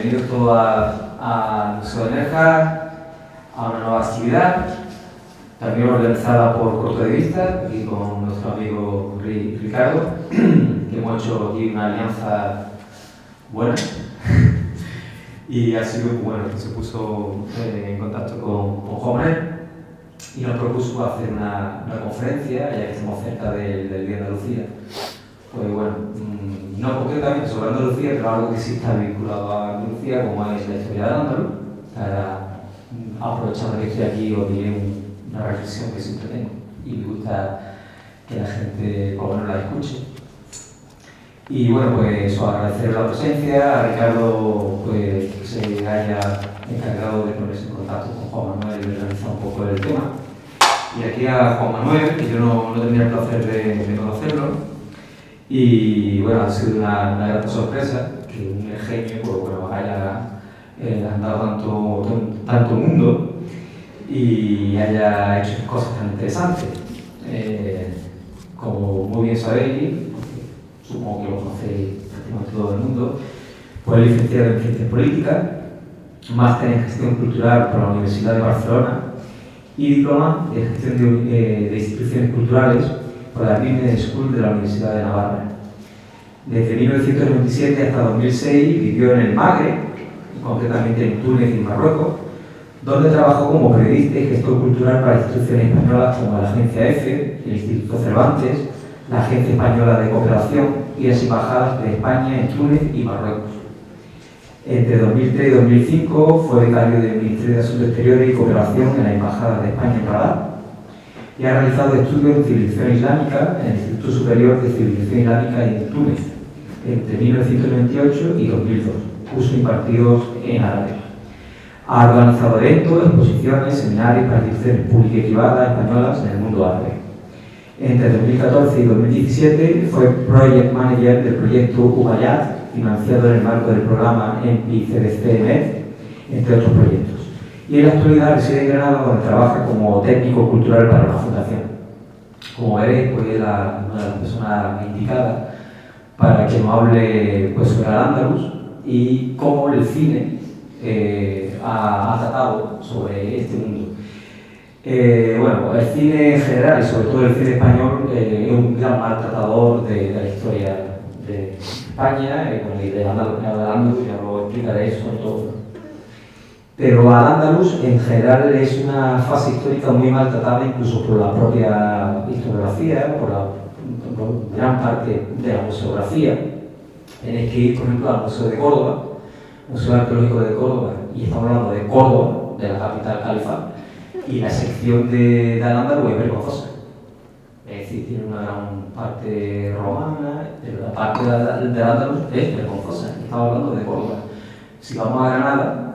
bienvenidos todos al Museo de Nerja, a una nueva actividad, también organizada por Corto de Vista, aquí con nuestro amigo Ricardo, que hemos hecho aquí una alianza buena. Y ha sido bueno que se puso en contacto con Juan y nos propuso hacer una conferencia, ya que estamos cerca del Día de Andalucía. Pues bueno, no concretamente sobre Andalucía, pero algo que sí está vinculado a Andalucía, como es la historia de Andaluz. Aprovechando que estoy aquí, os diré una reflexión que siempre tengo y me gusta que la gente por lo menos la escuche. Y bueno, pues eso, agradecer la presencia, a Ricardo pues, que se haya encargado de ponerse en contacto con Juan Manuel y de realizar un poco el tema. Y aquí a Juan Manuel, que yo no tenía el placer de conocerlo. Y bueno, ha sido una gran sorpresa que un genio pues, bueno, haya andado tanto mundo y haya hecho cosas tan interesantes. Como muy bien sabéis, supongo que lo conocéis prácticamente todo el mundo, pues es licenciado en Ciencias Políticas, máster en Gestión Cultural por la Universidad de Barcelona y diploma en Gestión de Instituciones Culturales por la Business School de la Universidad de Navarra. Desde 1997 hasta 2006 vivió en el Magreb, concretamente en Túnez y Marruecos, donde trabajó como periodista y gestor cultural para instituciones españolas como la Agencia EFE, el Instituto Cervantes, la Agencia Española de Cooperación y las embajadas de España en Túnez y Marruecos. Entre 2003 y 2005 fue becario del Ministerio de Asuntos Exteriores y Cooperación en la Embajada de España en Rabat y ha realizado estudios en civilización islámica en el Instituto Superior de Civilización Islámica en Túnez entre 1998 y 2002, cursos impartidos en árabe. Ha organizado eventos, exposiciones, seminarios para instituciones públicas y privadas españolas en el mundo árabe. Entre 2014 y 2017 fue Project Manager del proyecto Ubayat, financiado en el marco del programa MPI-CDC-MED, entre otros proyectos. Y en la actualidad reside en Granada, donde trabaja como técnico cultural para una fundación. Como veréis, pues es una de las personas indicadas para que nos hable pues, sobre Al-Ándalus y cómo el cine ha tratado sobre este mundo. Bueno, el cine en general y sobre todo el cine español es un gran maltratador de la historia de España y de Al-Ándalus, ya lo explicaré eso sobre todo. Pero Al-Ándalus en general es una fase histórica muy maltratada incluso por la propia historiografía, por gran parte de la museografía. Tenéis que ir, por ejemplo, al Museo de Córdoba, Museo Arqueológico de Córdoba, y estamos hablando de Córdoba, de la capital califa, y la sección de Al-Ándalus es vergonzosa. Es decir, tiene una gran parte romana, pero la parte de Al-Ándalus es vergonzosa. Estamos hablando de Córdoba. Si vamos a Granada,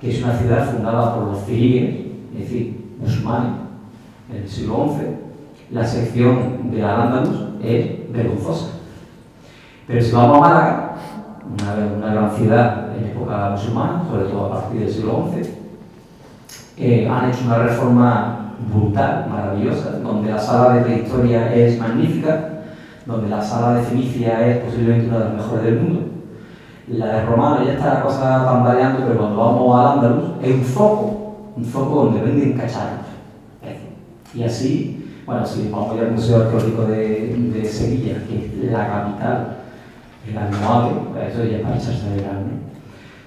que es una ciudad fundada por los ciríes, es decir, musulmanes, en el siglo XI, la sección de Al-Ándalus es vergonzosa. Pero si vamos a Málaga, una gran ciudad en época musulmana, sobre todo a partir del siglo XI, han hecho una reforma brutal, maravillosa, donde la sala de prehistoria es magnífica, donde la sala de Fenicia es posiblemente una de las mejores del mundo. La de Romano ya está la cosa tambaleando, pero cuando vamos a Al-Ándalus es un foco donde venden cacharros. Y así, bueno, si vamos a ir al Museo Arqueológico de Sevilla, que es la capital, el almohade, eso ya es para echarse de verano, ¿no?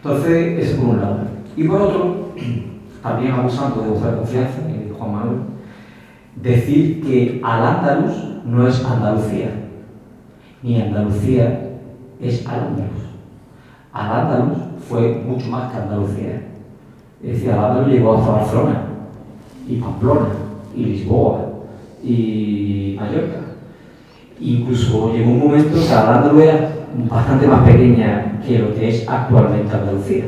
Entonces, eso por un lado. Y por otro, también abusando de vuestra confianza, Juan Manuel, decir que Al-Ándalus no es Andalucía, ni Andalucía es Al-Ándalus. Al-Ándalus fue mucho más que Andalucía. Es decir, Al-Ándalus llegó hasta Barcelona, y Pamplona, y Lisboa, y Mallorca. Incluso llegó un momento que Al-Ándalus era bastante más pequeña que lo que es actualmente Andalucía.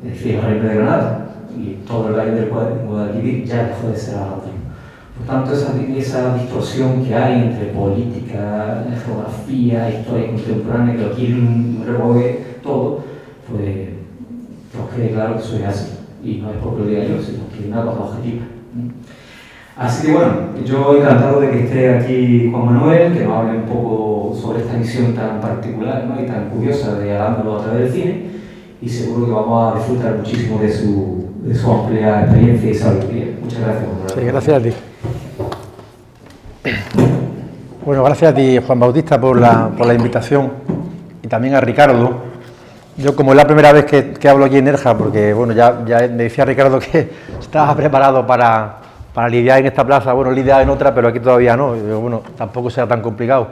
Es decir, el Reino de Granada y todo el Valle del Guadalquivir ya dejó de ser Al-Ándalus. Por tanto, esa distorsión que hay entre política, geografía, historia contemporánea, que lo quieren remover todo, pues que os quede claro que soy así. Y no es porque lo diga yo, sino que es una cosa objetiva. Así que bueno, yo encantado de que esté aquí Juan Manuel, que nos hable un poco sobre esta visión tan particular, ¿no? Y tan curiosa de Al-Ándalus a través del cine. y seguro que vamos a disfrutar muchísimo de su amplia experiencia y sabiduría. Muchas gracias. Sí, gracias a ti. Bueno, gracias a ti, Juan Bautista, por la invitación, y también a Ricardo. Yo, como es la primera vez que hablo aquí en Nerja, porque bueno, ya me decía Ricardo que estaba preparado para lidiar en esta plaza, bueno, lidiar en otra, pero aquí todavía no. Yo, bueno, tampoco será tan complicado.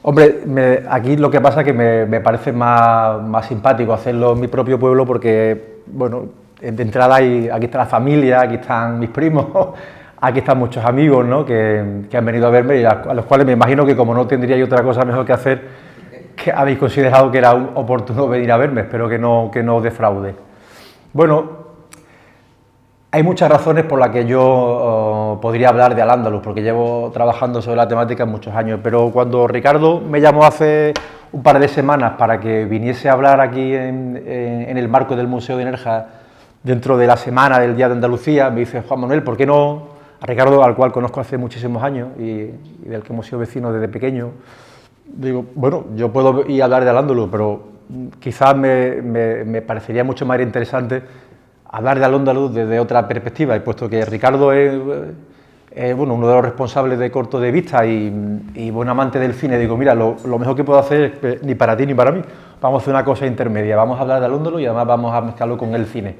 Hombre, aquí lo que pasa es que me parece más simpático hacerlo en mi propio pueblo, porque, bueno, de entrada aquí está la familia, aquí están mis primos, aquí están muchos amigos, ¿no?, que han venido a verme y a los cuales me imagino que, como no tendría yo otra cosa mejor que hacer, que habéis considerado que era oportuno venir a verme. Espero que no os defraude. Bueno, hay muchas razones por las que yo podría hablar de Al-Ándalus, porque llevo trabajando sobre la temática muchos años, pero cuando Ricardo me llamó hace un par de semanas para que viniese a hablar aquí en el marco del Museo de Nerja, dentro de la semana del Día de Andalucía, me dice: Juan Manuel, ¿por qué no? A Ricardo, al cual conozco hace muchísimos años y del que hemos sido vecinos desde pequeño, digo, bueno, yo puedo ir a hablar de Al-Ándalus, pero quizás me parecería mucho más interesante hablar de Al-Ándalus desde otra perspectiva, y puesto que Ricardo es bueno, uno de los responsables de Corto de Vista y buen amante del cine, digo, mira, lo mejor que puedo hacer es, ni para ti ni para mí, vamos a hacer una cosa intermedia, vamos a hablar de Al-Ándalus y además vamos a mezclarlo con el cine,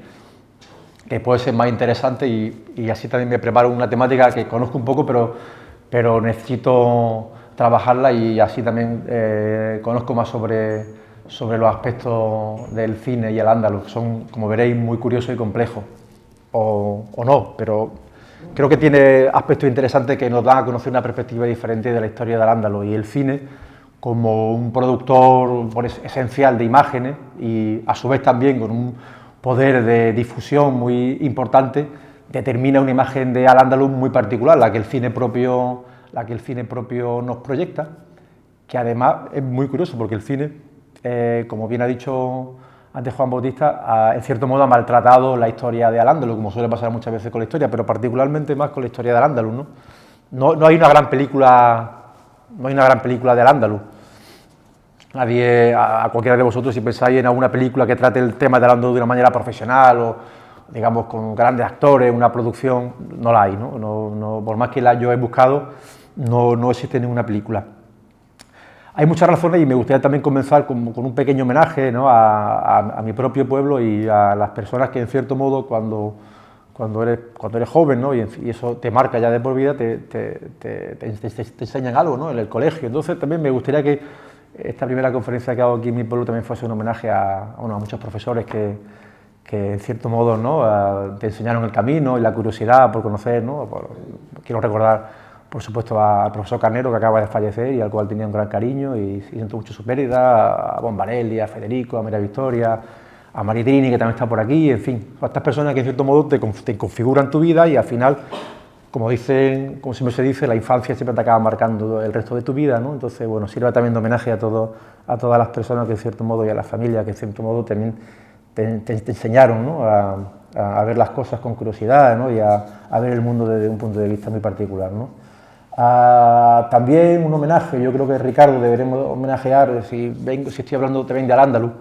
que puede ser más interesante, y así también me preparo una temática que conozco un poco, pero necesito trabajarla, y así también conozco más sobre los aspectos del cine y el Al-Ándalus, que son, como veréis, muy curiosos y complejos, o no, pero creo que tiene aspectos interesantes que nos dan a conocer una perspectiva diferente de la historia del Al-Ándalus y el cine como un productor esencial de imágenes, y a su vez también con un poder de difusión muy importante, determina una imagen de Al-Ándalus muy particular, la que el cine propio nos proyecta, que además es muy curioso porque el cine, como bien ha dicho antes Juan Bautista, en cierto modo ha maltratado la historia de Al-Ándalus, como suele pasar muchas veces con la historia, pero particularmente más con la historia de Al-Ándalus, ¿no? No hay una gran película de Al-Ándalus. Nadie, a cualquiera de vosotros, si pensáis en alguna película que trate el tema de Al-Ándalus de una manera profesional o, digamos, con grandes actores, una producción, no la hay, ¿no? Por más que yo he buscado, no existe ninguna película. Hay muchas razones, y me gustaría también comenzar con un pequeño homenaje, ¿no?, a mi propio pueblo y a las personas que, en cierto modo, cuando eres joven, ¿no?, y eso te marca ya de por vida, te enseñan algo, ¿no?, en el colegio. Entonces también me gustaría que esta primera conferencia que hago aquí en mi pueblo también fuese un homenaje a muchos profesores que en cierto modo, ¿no?, te enseñaron el camino y la curiosidad por conocer, ¿no? Quiero recordar, por supuesto, al profesor Carnero, que acaba de fallecer y al cual tenía un gran cariño, y siento mucho su pérdida, a Bombarelli, a Federico, a María Victoria, a Maritrini, que también está por aquí, en fin, a estas personas que en cierto modo te configuran tu vida, y al final, como siempre se dice, la infancia siempre te acaba marcando el resto de tu vida, ¿no? Entonces, bueno, sirva también de homenaje a todas las personas que, en cierto modo, y a las familias que, en cierto modo, también te enseñaron, ¿no?, a ver las cosas con curiosidad, ¿no?, y a ver el mundo desde un punto de vista muy particular, ¿no? También un homenaje, yo creo que Ricardo deberemos homenajear, si estoy hablando también de Al-Ándalus,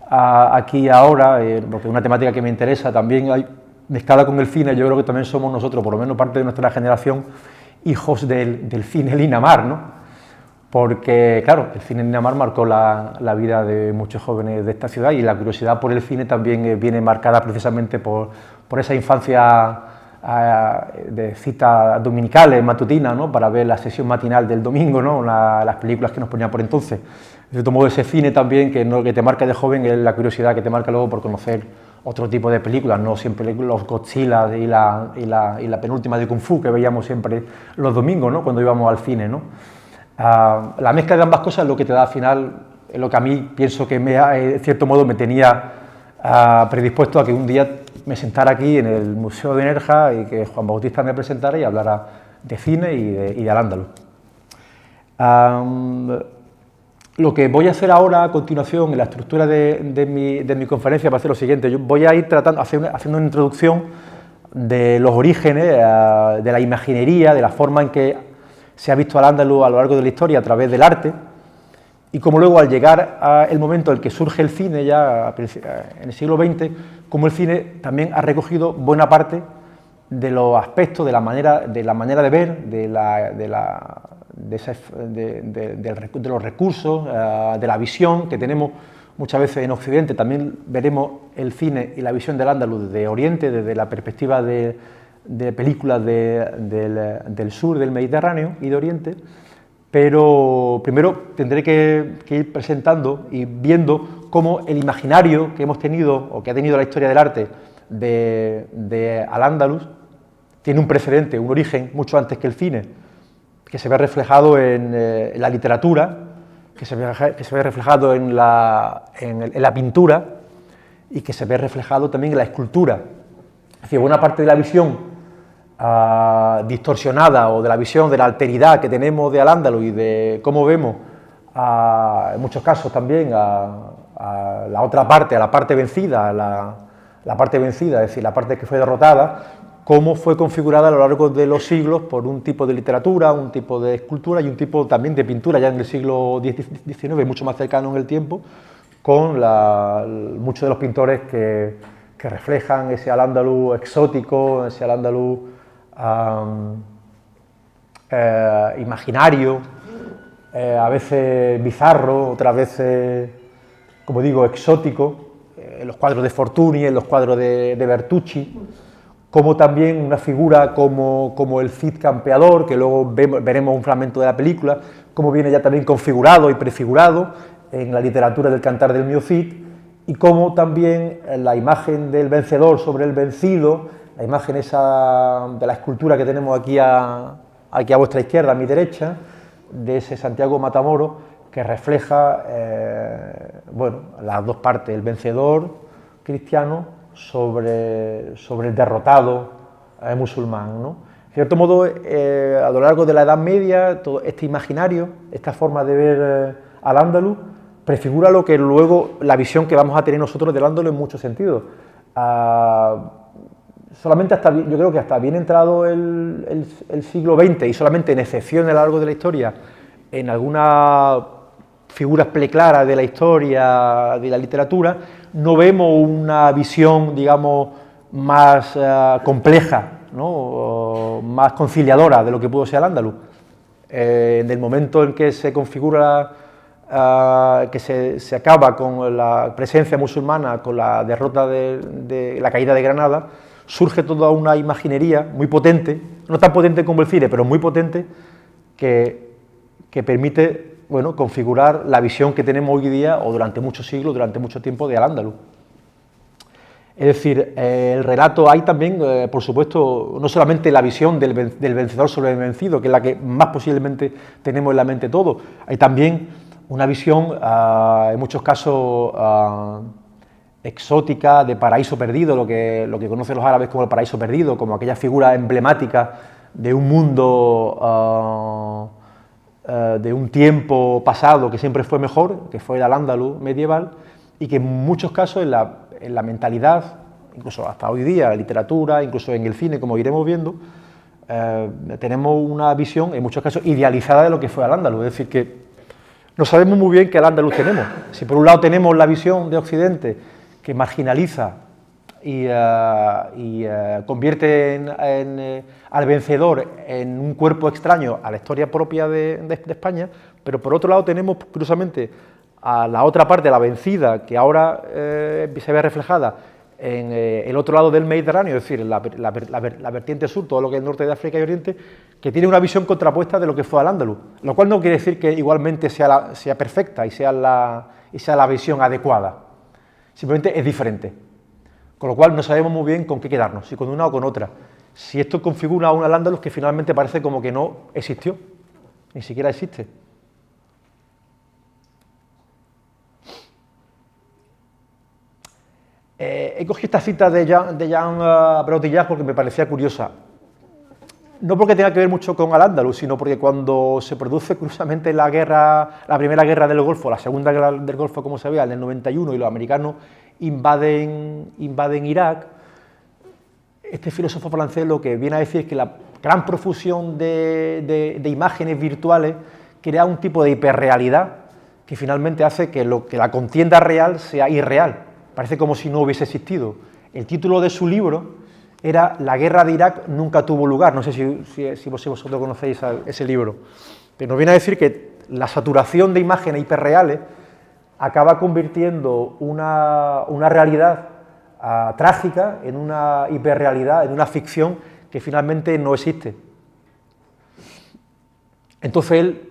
aquí ahora, porque es una temática que me interesa, también hay mezclada con el cine. Yo creo que también somos nosotros, por lo menos parte de nuestra generación, hijos del cine Linamar, ¿no? Porque, claro, el cine Linamar marcó la vida de muchos jóvenes de esta ciudad, y la curiosidad por el cine también viene marcada precisamente por esa infancia de citas dominicales, matutinas, ¿no?, para ver la sesión matinal del domingo, ¿no?, las películas que nos ponían por entonces. De cierto modo, ese cine también que te marca de joven es la curiosidad que te marca luego por conocer otro tipo de películas, no siempre los Godzilla y la penúltima de Kung Fu que veíamos siempre los domingos, ¿no?, cuando íbamos al cine, ¿no? La mezcla de ambas cosas es lo que te da al final, es lo que a mí pienso que en cierto modo me tenía predispuesto a que un día me sentara aquí en el Museo de Nerja y que Juan Bautista me presentara y hablara de cine y de Al-Ándalus. Lo que voy a hacer ahora, a continuación, en la estructura de mi conferencia, va a ser lo siguiente. Yo voy a ir haciendo una introducción de los orígenes, de la imaginería, de la forma en que se ha visto Al-Ándalus a lo largo de la historia a través del arte, y como luego al llegar al momento en el que surge el cine, ya en el siglo XX, como el cine también ha recogido buena parte de los aspectos, de la manera de ver, de los recursos, de la visión que tenemos muchas veces en Occidente. También veremos el cine y la visión del Al-Ándalus de Oriente, desde la perspectiva de películas del sur del Mediterráneo y de Oriente, pero primero tendré que ir presentando y viendo cómo el imaginario que hemos tenido, o que ha tenido la historia del arte de Al-Ándalus, tiene un precedente, un origen mucho antes que el cine, que se ve reflejado en la literatura, que se ve reflejado en la pintura y que se ve reflejado también en la escultura. Es decir, buena parte de la visión distorsionada o de la visión de la alteridad que tenemos de Al-Ándalus y de cómo vemos, en muchos casos también, a la otra parte, a la parte vencida, la parte vencida, es decir, la parte que fue derrotada, cómo fue configurada a lo largo de los siglos por un tipo de literatura, un tipo de escultura y un tipo también de pintura ya en el siglo XIX, mucho más cercano en el tiempo, con muchos de los pintores que reflejan ese Al-Ándalus exótico, ese Al-Ándalus imaginario, a veces bizarro, otras veces, como digo, exótico, en los cuadros de Fortuny, en los cuadros de Bertucci, como también una figura como el Cid campeador, que luego veremos un fragmento de la película, como viene ya también configurado y prefigurado en la literatura del Cantar del Mio Cid, y como también la imagen del vencedor sobre el vencido, la imagen esa de la escultura que tenemos aquí a vuestra izquierda, a mi derecha, de ese Santiago Matamoros, que refleja bueno, las dos partes, el vencedor cristiano sobre el derrotado musulmán, ¿no? De cierto modo, a lo largo de la Edad Media, todo este imaginario, esta forma de ver Al-Ándalus, prefigura lo que luego, la visión que vamos a tener nosotros del Al-Ándalus en muchos sentidos. Solamente yo creo que hasta bien entrado el siglo XX, y solamente en excepción a lo largo de la historia, en algunas figuras preclaras de la historia, de la literatura, no vemos una visión, digamos, más compleja, ¿no? Más conciliadora de lo que pudo ser Al-Ándalus. En el momento en que se configura, que se acaba con la presencia musulmana, con la derrota de la caída de Granada, surge toda una imaginería muy potente, no tan potente como el cine, pero muy potente, que permite, bueno, configurar la visión que tenemos hoy día, o durante muchos siglos, durante mucho tiempo, de Al-Ándalus. Es decir, el relato hay también, por supuesto, no solamente la visión del vencedor sobre el vencido, que es la que más posiblemente tenemos en la mente todos, hay también una visión, en muchos casos, exótica, de paraíso perdido, lo que conocen los árabes como el paraíso perdido, como aquella figura emblemática de un mundo, de un tiempo pasado que siempre fue mejor, que fue el Al-Ándalus medieval, y que en muchos casos en la mentalidad, incluso hasta hoy día, en la literatura, incluso en el cine, como iremos viendo, tenemos una visión, en muchos casos, idealizada de lo que fue Al-Ándalus. Es decir, que no sabemos muy bien qué Al-Ándalus tenemos. Si por un lado tenemos la visión de Occidente, que marginaliza y convierte al vencedor en un cuerpo extraño a la historia propia de España, pero por otro lado tenemos, curiosamente, a la otra parte, la vencida, que ahora se ve reflejada en el otro lado del Mediterráneo, es decir, la vertiente sur, todo lo que es el norte de África y Oriente, que tiene una visión contrapuesta de lo que fue Al-Ándalus, lo cual no quiere decir que igualmente sea perfecta y sea la visión adecuada. Simplemente es diferente, con lo cual no sabemos muy bien con qué quedarnos, si con una o con otra. Si esto configura a un Al-Ándalus que finalmente parece como que no existió, ni siquiera existe. He cogido esta cita de Jean Baudrillard porque me parecía curiosa. No porque tenga que ver mucho con Al-Ándalus, sino porque cuando se produce curiosamente la primera guerra del Golfo, la segunda guerra del Golfo, como se vea, en el 91, y los americanos invaden Irak, este filósofo francés lo que viene a decir es que la gran profusión de imágenes virtuales crea un tipo de hiperrealidad que finalmente hace que la contienda real sea irreal, parece como si no hubiese existido. El título de su libro era La guerra de Irak nunca tuvo lugar, no sé si vosotros conocéis ese libro, pero nos viene a decir que la saturación de imágenes hiperreales acaba convirtiendo una realidad trágica en una hiperrealidad, en una ficción que finalmente no existe. Entonces él,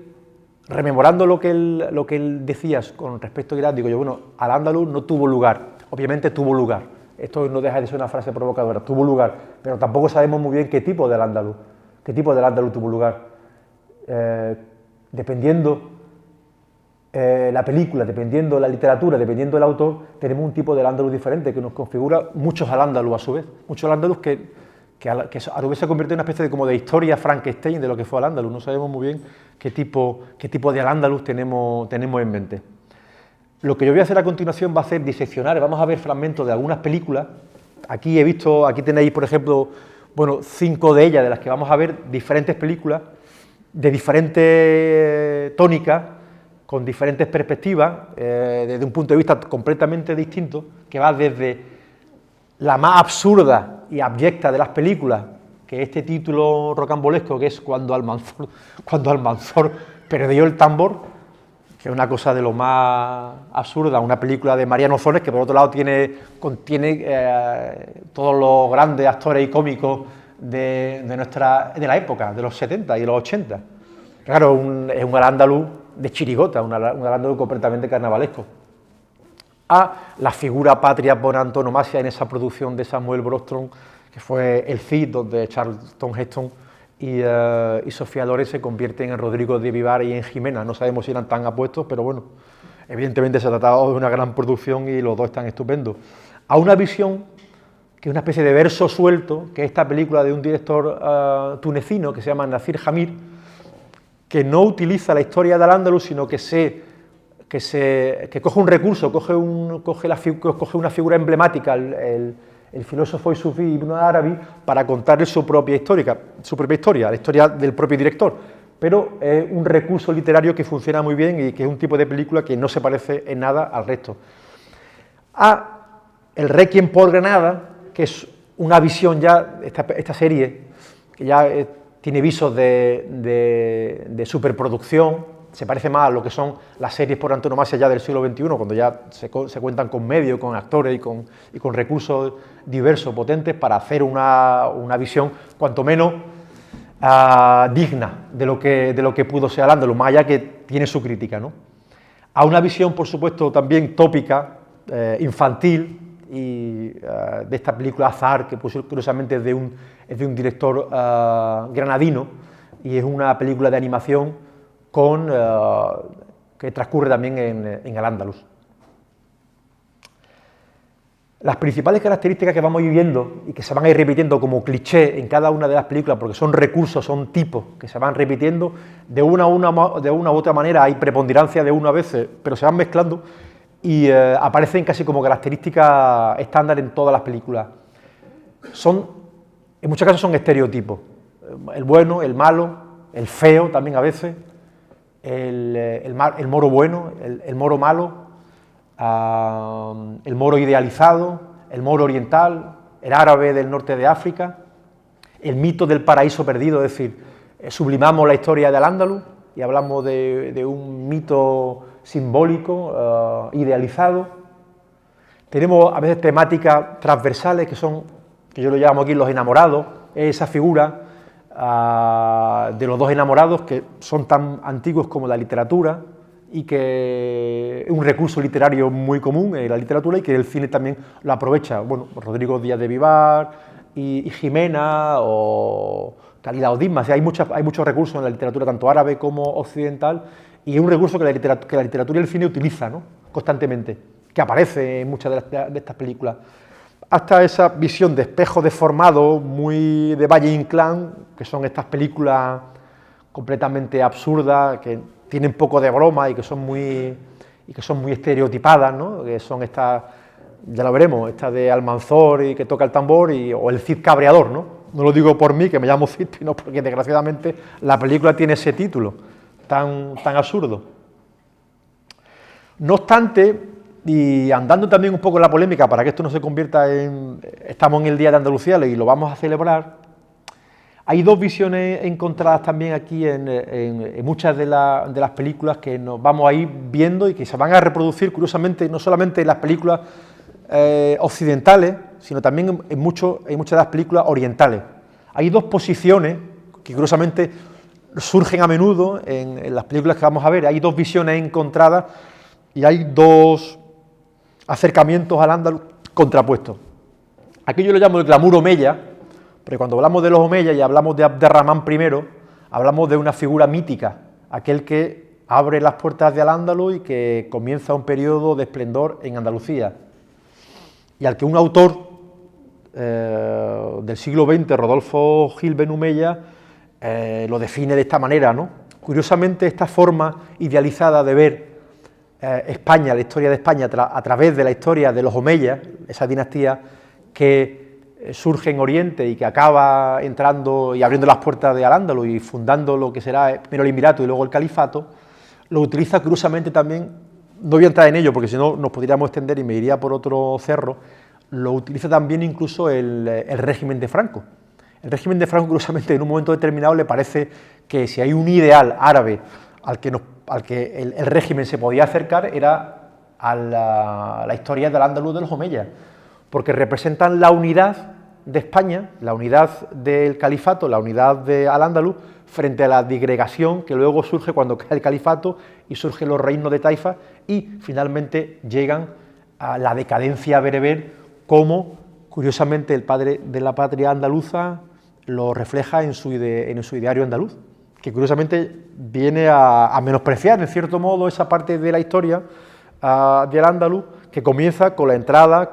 rememorando lo que él decía con respecto a Irak, digo yo, bueno, Al-Ándalus no tuvo lugar, obviamente tuvo lugar, esto no deja de ser una frase provocadora, tuvo lugar, pero tampoco sabemos muy bien qué tipo de Al-Ándalus tuvo lugar. Dependiendo la película, dependiendo la literatura, dependiendo del autor, tenemos un tipo de Al-Ándalus diferente que nos configura muchos Al-Ándalus a su vez, muchos Al-Ándalus que a su vez se convierte en una especie de historia Frankenstein de lo que fue Al-Ándalus. No sabemos muy bien qué tipo de Al-Ándalus tenemos en mente. Lo que yo voy a hacer a continuación va a ser diseccionar, vamos a ver fragmentos de algunas películas. Aquí tenéis, por ejemplo, 5 de ellas, de las que vamos a ver, diferentes películas, de diferentes tónicas, con diferentes perspectivas, desde un punto de vista completamente distinto, que va desde la más absurda y abyecta de las películas, que este título rocambolesco, que es cuando Almanzor perdió el tambor, que es una cosa de lo más absurda, una película de Mariano Zones, que por otro lado contiene todos los grandes actores y cómicos de la época, de los 70 y de los 80. Claro, es un Al-Ándalus de chirigota, un Al-Ándalus completamente carnavalesco. A la figura patria por antonomasia en esa producción de Samuel Brostrom, que fue El Cid, donde Charlton Heston y Sofía Loren se convierten en Rodrigo de Vivar y en Jimena. No sabemos si eran tan apuestos, pero bueno, evidentemente se ha tratado de una gran producción y los dos están estupendos. A una visión que es una especie de verso suelto, que es esta película de un director tunecino que se llama Nasir Hamir, que no utiliza la historia de Al-Ándalus, sino que coge un recurso, coge una figura emblemática, el filósofo y sufí Ibn Arabi, para contarle su propia historia, la historia del propio director, pero es un recurso literario que funciona muy bien y que es un tipo de película que no se parece en nada al resto. El Requiem por Granada, que es una visión ya, esta serie, que ya tiene visos de superproducción, se parece más a lo que son las series por antonomasia ya del siglo XXI, cuando ya se cuentan con medios, con actores y con recursos diversos, potentes, para hacer una visión cuanto menos digna de lo que pudo ser Al-Ándalus, más allá que tiene su crítica, ¿no? A una visión, por supuesto, también tópica, infantil, y de esta película Azar, que curiosamente es de un director granadino, y es una película de animación que transcurre también en Al-Ándalus. Las principales características que vamos viendo y que se van a ir repitiendo como cliché en cada una de las películas, porque son recursos, son tipos que se van repitiendo de una u otra manera, hay preponderancia de uno a veces, pero se van mezclando y aparecen casi como características estándar en todas las películas. En muchos casos son estereotipos, el bueno, el malo, el feo también a veces, el moro bueno, el moro malo, el moro idealizado, el moro oriental, el árabe del norte de África, el mito del paraíso perdido, es decir, sublimamos la historia del Al-Ándalus y hablamos de un mito simbólico, idealizado. Tenemos a veces temáticas transversales que yo lo llamo aquí los enamorados, es esa figura de los dos enamorados que son tan antiguos como la literatura y que es un recurso literario muy común en la literatura y que el cine también lo aprovecha. Bueno, Rodrigo Díaz de Vivar y Jimena o Khalil Odisma, o sea, hay muchos recursos en la literatura tanto árabe como occidental y es un recurso que la literatura y el cine utiliza, ¿no?, constantemente, que aparece en muchas de estas películas. Hasta esa visión de espejo deformado, muy de Valle Inclán, que son estas películas completamente absurdas, que tienen poco de broma y que son muy estereotipadas, ¿no?, que son estas, ya lo veremos, esta de Almanzor y que toca el tambor, o el Cid cabreador, ¿no? No lo digo por mí, que me llamo Cid, sino porque desgraciadamente la película tiene ese título tan absurdo. No obstante, y andando también un poco en la polémica para que esto no se convierta en... Estamos en el Día de Andalucía y lo vamos a celebrar, hay dos visiones encontradas también aquí en muchas de las películas que nos vamos a ir viendo y que se van a reproducir, curiosamente, no solamente en las películas occidentales, sino también en muchas de las películas orientales. Hay dos posiciones que curiosamente surgen a menudo en las películas que vamos a ver, hay dos visiones encontradas y hay dos acercamientos al andaluz contrapuestos. Aquí yo lo llamo el glamour omeya, porque cuando hablamos de los omeyas y hablamos de Abderramán I, hablamos de una figura mítica, aquel que abre las puertas de Al-Ándalus y que comienza un periodo de esplendor en Andalucía, y al que un autor del siglo XX, Rodolfo Gil Ben Umeya, lo define de esta manera, ¿no? Curiosamente, esta forma idealizada de ver España, la historia de España, a través de la historia de los omeyas, esa dinastía que surge en Oriente y que acaba entrando y abriendo las puertas de Al-Ándalus y fundando lo que será primero el Emirato y luego el Califato, lo utiliza curiosamente también, no voy a entrar en ello porque si no nos podríamos extender y me iría por otro cerro, lo utiliza también incluso el régimen de Franco. El régimen de Franco, curiosamente, en un momento determinado le parece que si hay un ideal árabe al que el régimen se podía acercar era a la historia del Al-Ándalus de los omeyas, porque representan la unidad de España, la unidad del califato, la unidad de Al-Ándalus, frente a la disgregación que luego surge cuando cae el califato y surgen los reinos de Taifa y finalmente llegan a la decadencia bereber, como curiosamente el padre de la patria andaluza lo refleja en su ideario andaluz, que curiosamente viene a menospreciar en cierto modo esa parte de la historia del Andaluz que comienza con la entrada,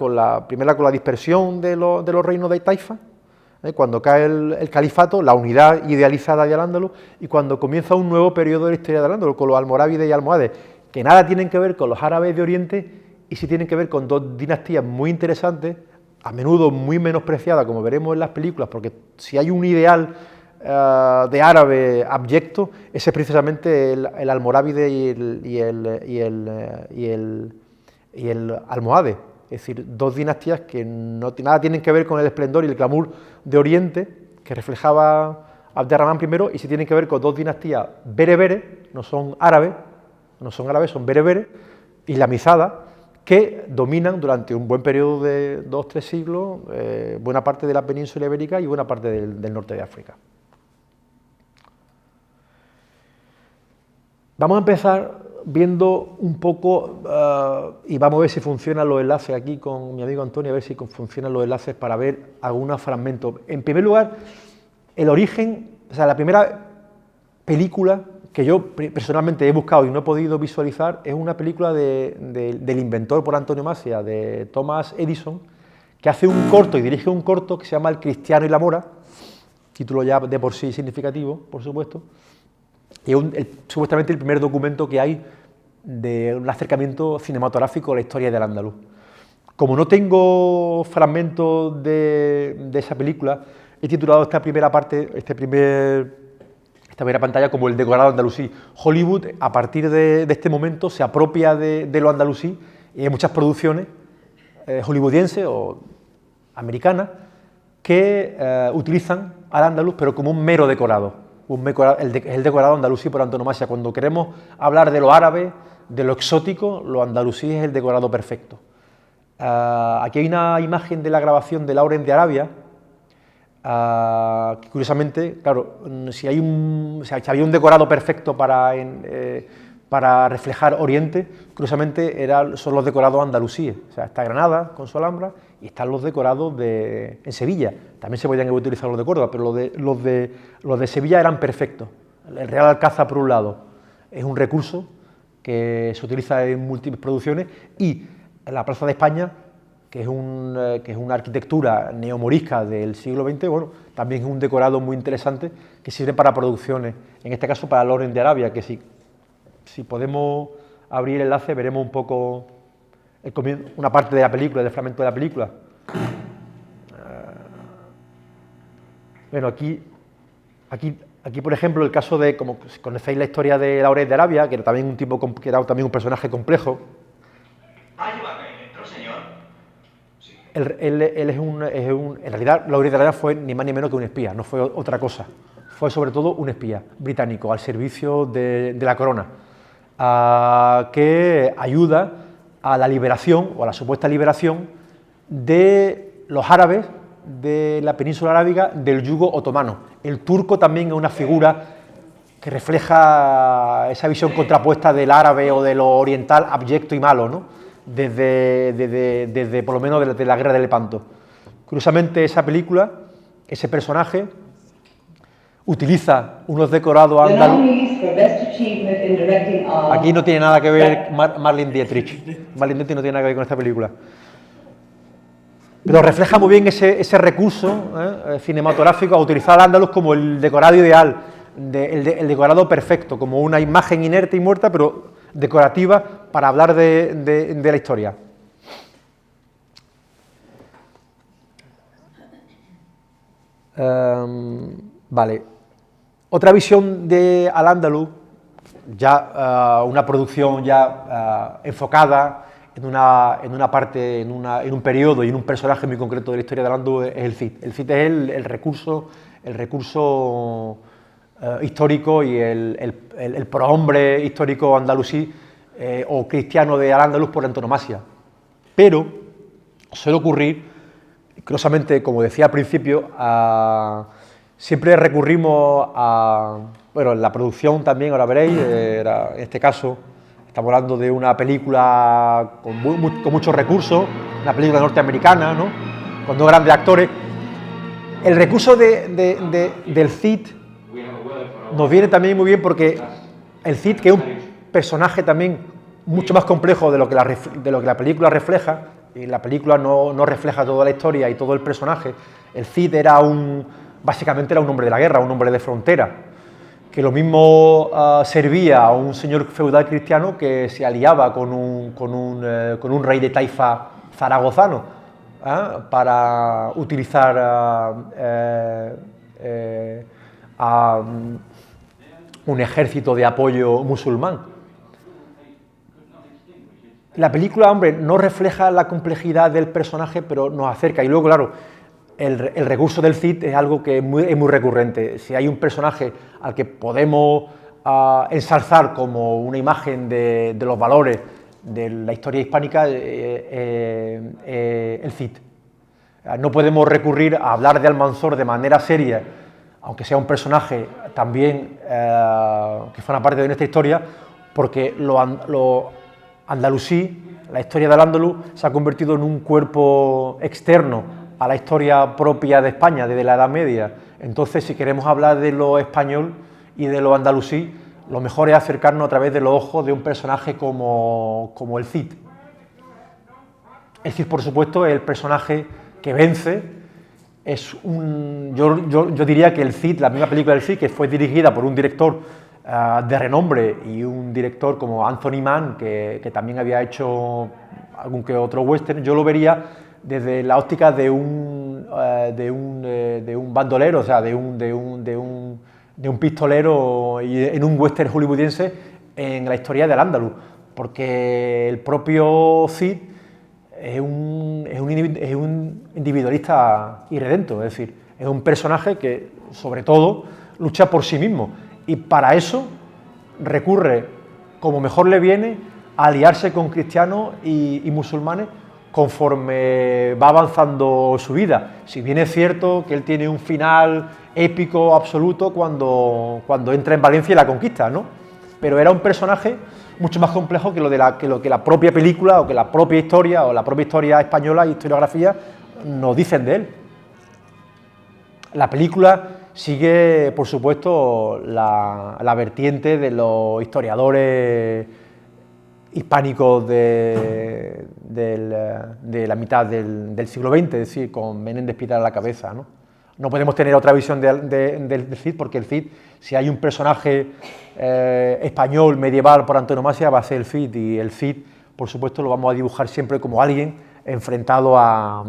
primero con la dispersión de los reinos de Taifa, cuando cae el califato, la unidad idealizada de Al-Ándalus, y cuando comienza un nuevo periodo de la historia de Al-Ándalus, con los almorávides y almohades, que nada tienen que ver con los árabes de Oriente y sí tienen que ver con dos dinastías muy interesantes, a menudo muy menospreciadas, como veremos en las películas, porque si hay un ideal de árabe abyecto, ese es precisamente el almorávide y el almohade, es decir, dos dinastías que nada tienen que ver con el esplendor y el glamour de Oriente que reflejaba Abderramán I, y sí tienen que ver con dos dinastías bereberes, no son árabes, son bereberes, islamizadas, que dominan durante un buen periodo de 2 o 3 siglos buena parte de la península ibérica y buena parte del norte de África. Vamos a empezar viendo un poco, y vamos a ver si funcionan los enlaces aquí con mi amigo Antonio, a ver si funcionan los enlaces para ver algunos fragmentos. En primer lugar, el origen, o sea, la primera película que yo personalmente he buscado y no he podido visualizar es una película del inventor por antonomasia, de Thomas Edison, que hace un corto y dirige un corto que se llama El Cristiano y la Mora, título ya de por sí significativo, por supuesto, y es supuestamente el primer documento que hay de un acercamiento cinematográfico a la historia del Andaluz. Como no tengo fragmentos de esa película, he titulado esta primera parte, esta primera pantalla como el decorado andalusí. Hollywood, a partir de este momento, se apropia de lo andalusí y hay muchas producciones hollywoodienses o americanas que utilizan al andaluz, pero como un mero decorado. El decorado andalusí por antonomasia. Cuando queremos hablar de lo árabe, de lo exótico, lo andalusí es el decorado perfecto. Aquí hay una imagen de la grabación de Lawrence de Arabia, que curiosamente, claro, si había un decorado perfecto para reflejar Oriente, curiosamente son los decorados andalusíes. O sea, está Granada con su Alhambra y están los decorados en Sevilla. También se podían utilizar los de Córdoba, pero los de Sevilla eran perfectos. El Real Alcázar, por un lado, es un recurso que se utiliza en múltiples producciones, y la Plaza de España, que es una arquitectura neomorisca del siglo XX, bueno, también es un decorado muy interesante que sirve para producciones, en este caso para Lawrence de Arabia, que si podemos abrir el enlace veremos un poco una parte de la película, del fragmento de la película. Bueno, aquí Aquí, por ejemplo, el caso de, como conocéis la historia de Laurez de Arabia, que era también un tipo, que era también un personaje complejo. Señor. Sí. Él es un, en realidad, Laurez de Arabia fue ni más ni menos que un espía, no fue otra cosa. Fue sobre todo un espía británico al servicio de la corona, que ayuda a la liberación, o a la supuesta liberación, de los árabes de la península arábiga del yugo otomano. El turco también es una figura que refleja esa visión contrapuesta del árabe o de lo oriental abyecto y malo, ¿no? Desde por lo menos desde la guerra de Lepanto. Curiosamente, esa película, ese personaje, utiliza unos decorados andaluces. Aquí no tiene nada que ver Marlene Dietrich. Marlene Dietrich no tiene nada que ver con esta película. Pero refleja muy bien ese recurso cinematográfico a utilizar al andaluz como el decorado ideal, el decorado perfecto, como una imagen inerte y muerta, pero decorativa para hablar de la historia. Vale. Otra visión de Al-Ándalus, ya una producción ya enfocada en un periodo y en un personaje muy concreto de la historia de Al-Ándalus, es el Cid. El Cid es el recurso histórico y el prohombre histórico andalusí o cristiano de Al-Ándalus por antonomasia. Pero suele ocurrir, curiosamente, como decía al principio, siempre recurrimos a, bueno, en la producción también, ahora veréis, en este caso estamos hablando de una película con muchos recursos, una película norteamericana, ¿no? Con dos grandes actores. El recurso del Cid nos viene también muy bien porque el Cid, que es un personaje también mucho más complejo de lo que la película refleja, y la película no refleja toda la historia y todo el personaje. El Cid básicamente era un hombre de la guerra, un hombre de frontera, que lo mismo servía a un señor feudal cristiano que se aliaba con un rey de taifa zaragozano para utilizar a un ejército de apoyo musulmán. La película, hombre, no refleja la complejidad del personaje, pero nos acerca. Y luego, claro, el recurso del Cid es algo que es muy recurrente. Si hay un personaje al que podemos ensalzar como una imagen de los valores de la historia hispánica, el Cid. No podemos recurrir a hablar de Almanzor de manera seria, aunque sea un personaje también que forma parte de nuestra historia, porque lo andalusí, la historia del Al-Ándalus, se ha convertido en un cuerpo externo a la historia propia de España desde la Edad Media. Entonces, si queremos hablar de lo español y de lo andalusí, lo mejor es acercarnos a través de los ojos de un personaje como el Cid. El Cid, por supuesto, es el personaje que vence. Yo diría que el Cid, la misma película del Cid, que fue dirigida por un director de renombre y un director como Anthony Mann, que también había hecho algún que otro western, yo lo vería desde la óptica de un bandolero, o sea, de un pistolero y en un western hollywoodiense en la historia del Al-Ándalus, porque el propio Cid es un individualista irredento, es decir, es un personaje que, sobre todo, lucha por sí mismo y para eso recurre, como mejor le viene, a aliarse con cristianos y musulmanes conforme va avanzando su vida. Si bien es cierto que él tiene un final épico absoluto cuando entra en Valencia y la conquista, ¿no? Pero era un personaje mucho más complejo que lo que la propia película o que la propia historia o la propia historia española y historiografía nos dicen de él. La película sigue, por supuesto, la vertiente de los historiadores hispánicos de la mitad del siglo XX, es decir, con Menéndez Pidal a la cabeza, ¿no? No podemos tener otra visión del Cid, porque el Cid, si hay un personaje español medieval por antonomasia, va a ser el Cid, y el Cid, por supuesto, lo vamos a dibujar siempre como alguien enfrentado a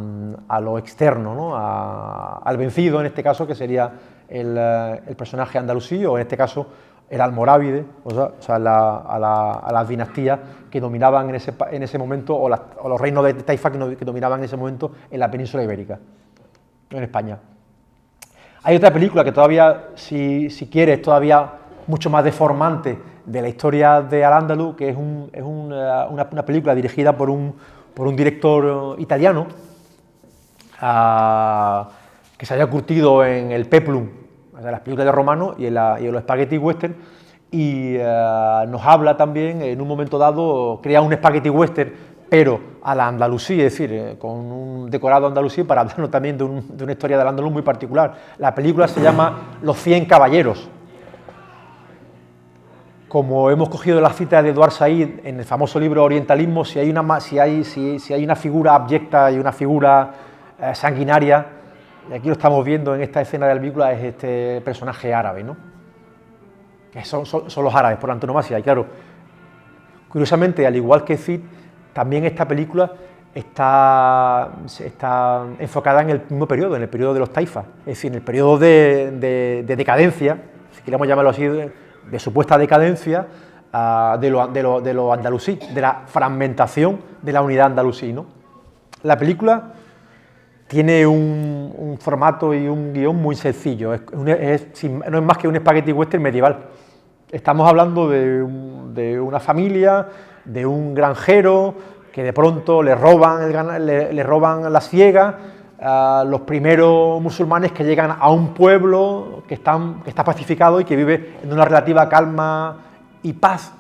lo externo, ¿no? Al vencido, en este caso, que sería el personaje andalusí, o en este caso el almorávide, o sea, a las dinastías que dominaban en ese momento, o los reinos de Taifa que dominaban en ese momento en la península ibérica, en España. Hay otra película que todavía, si quieres, todavía mucho más deformante de la historia de Al-Ándalus, que es una película dirigida por un director italiano que se haya curtido en el peplum, o sea, las películas de romano y en los spaghetti western, y nos habla también, en un momento dado, crea un spaghetti western, pero a la andalusí, es decir, con un decorado andalusí, para hablarnos también de una historia del andaluz muy particular. La película se llama Los 100 caballeros. Como hemos cogido la cita de Edward Said en el famoso libro Orientalismo, si hay una figura abyecta y una figura sanguinaria, y aquí lo estamos viendo en esta escena de la película, es este personaje árabe, ¿no? Que son los árabes por antonomasia. Y claro, curiosamente, al igual que Cid, también esta película está enfocada en el mismo periodo, en el periodo de los taifas, es decir, en el periodo de decadencia, si queremos llamarlo así, de supuesta decadencia de lo andalusí, de la fragmentación de la unidad andalusí, ¿no? La película tiene un formato y un guión muy sencillo, no es más que un spaghetti western medieval. Estamos hablando de una familia, de un granjero que de pronto le roban la siega, los primeros musulmanes que llegan a un pueblo que está pacificado y que vive en una relativa calma y paz,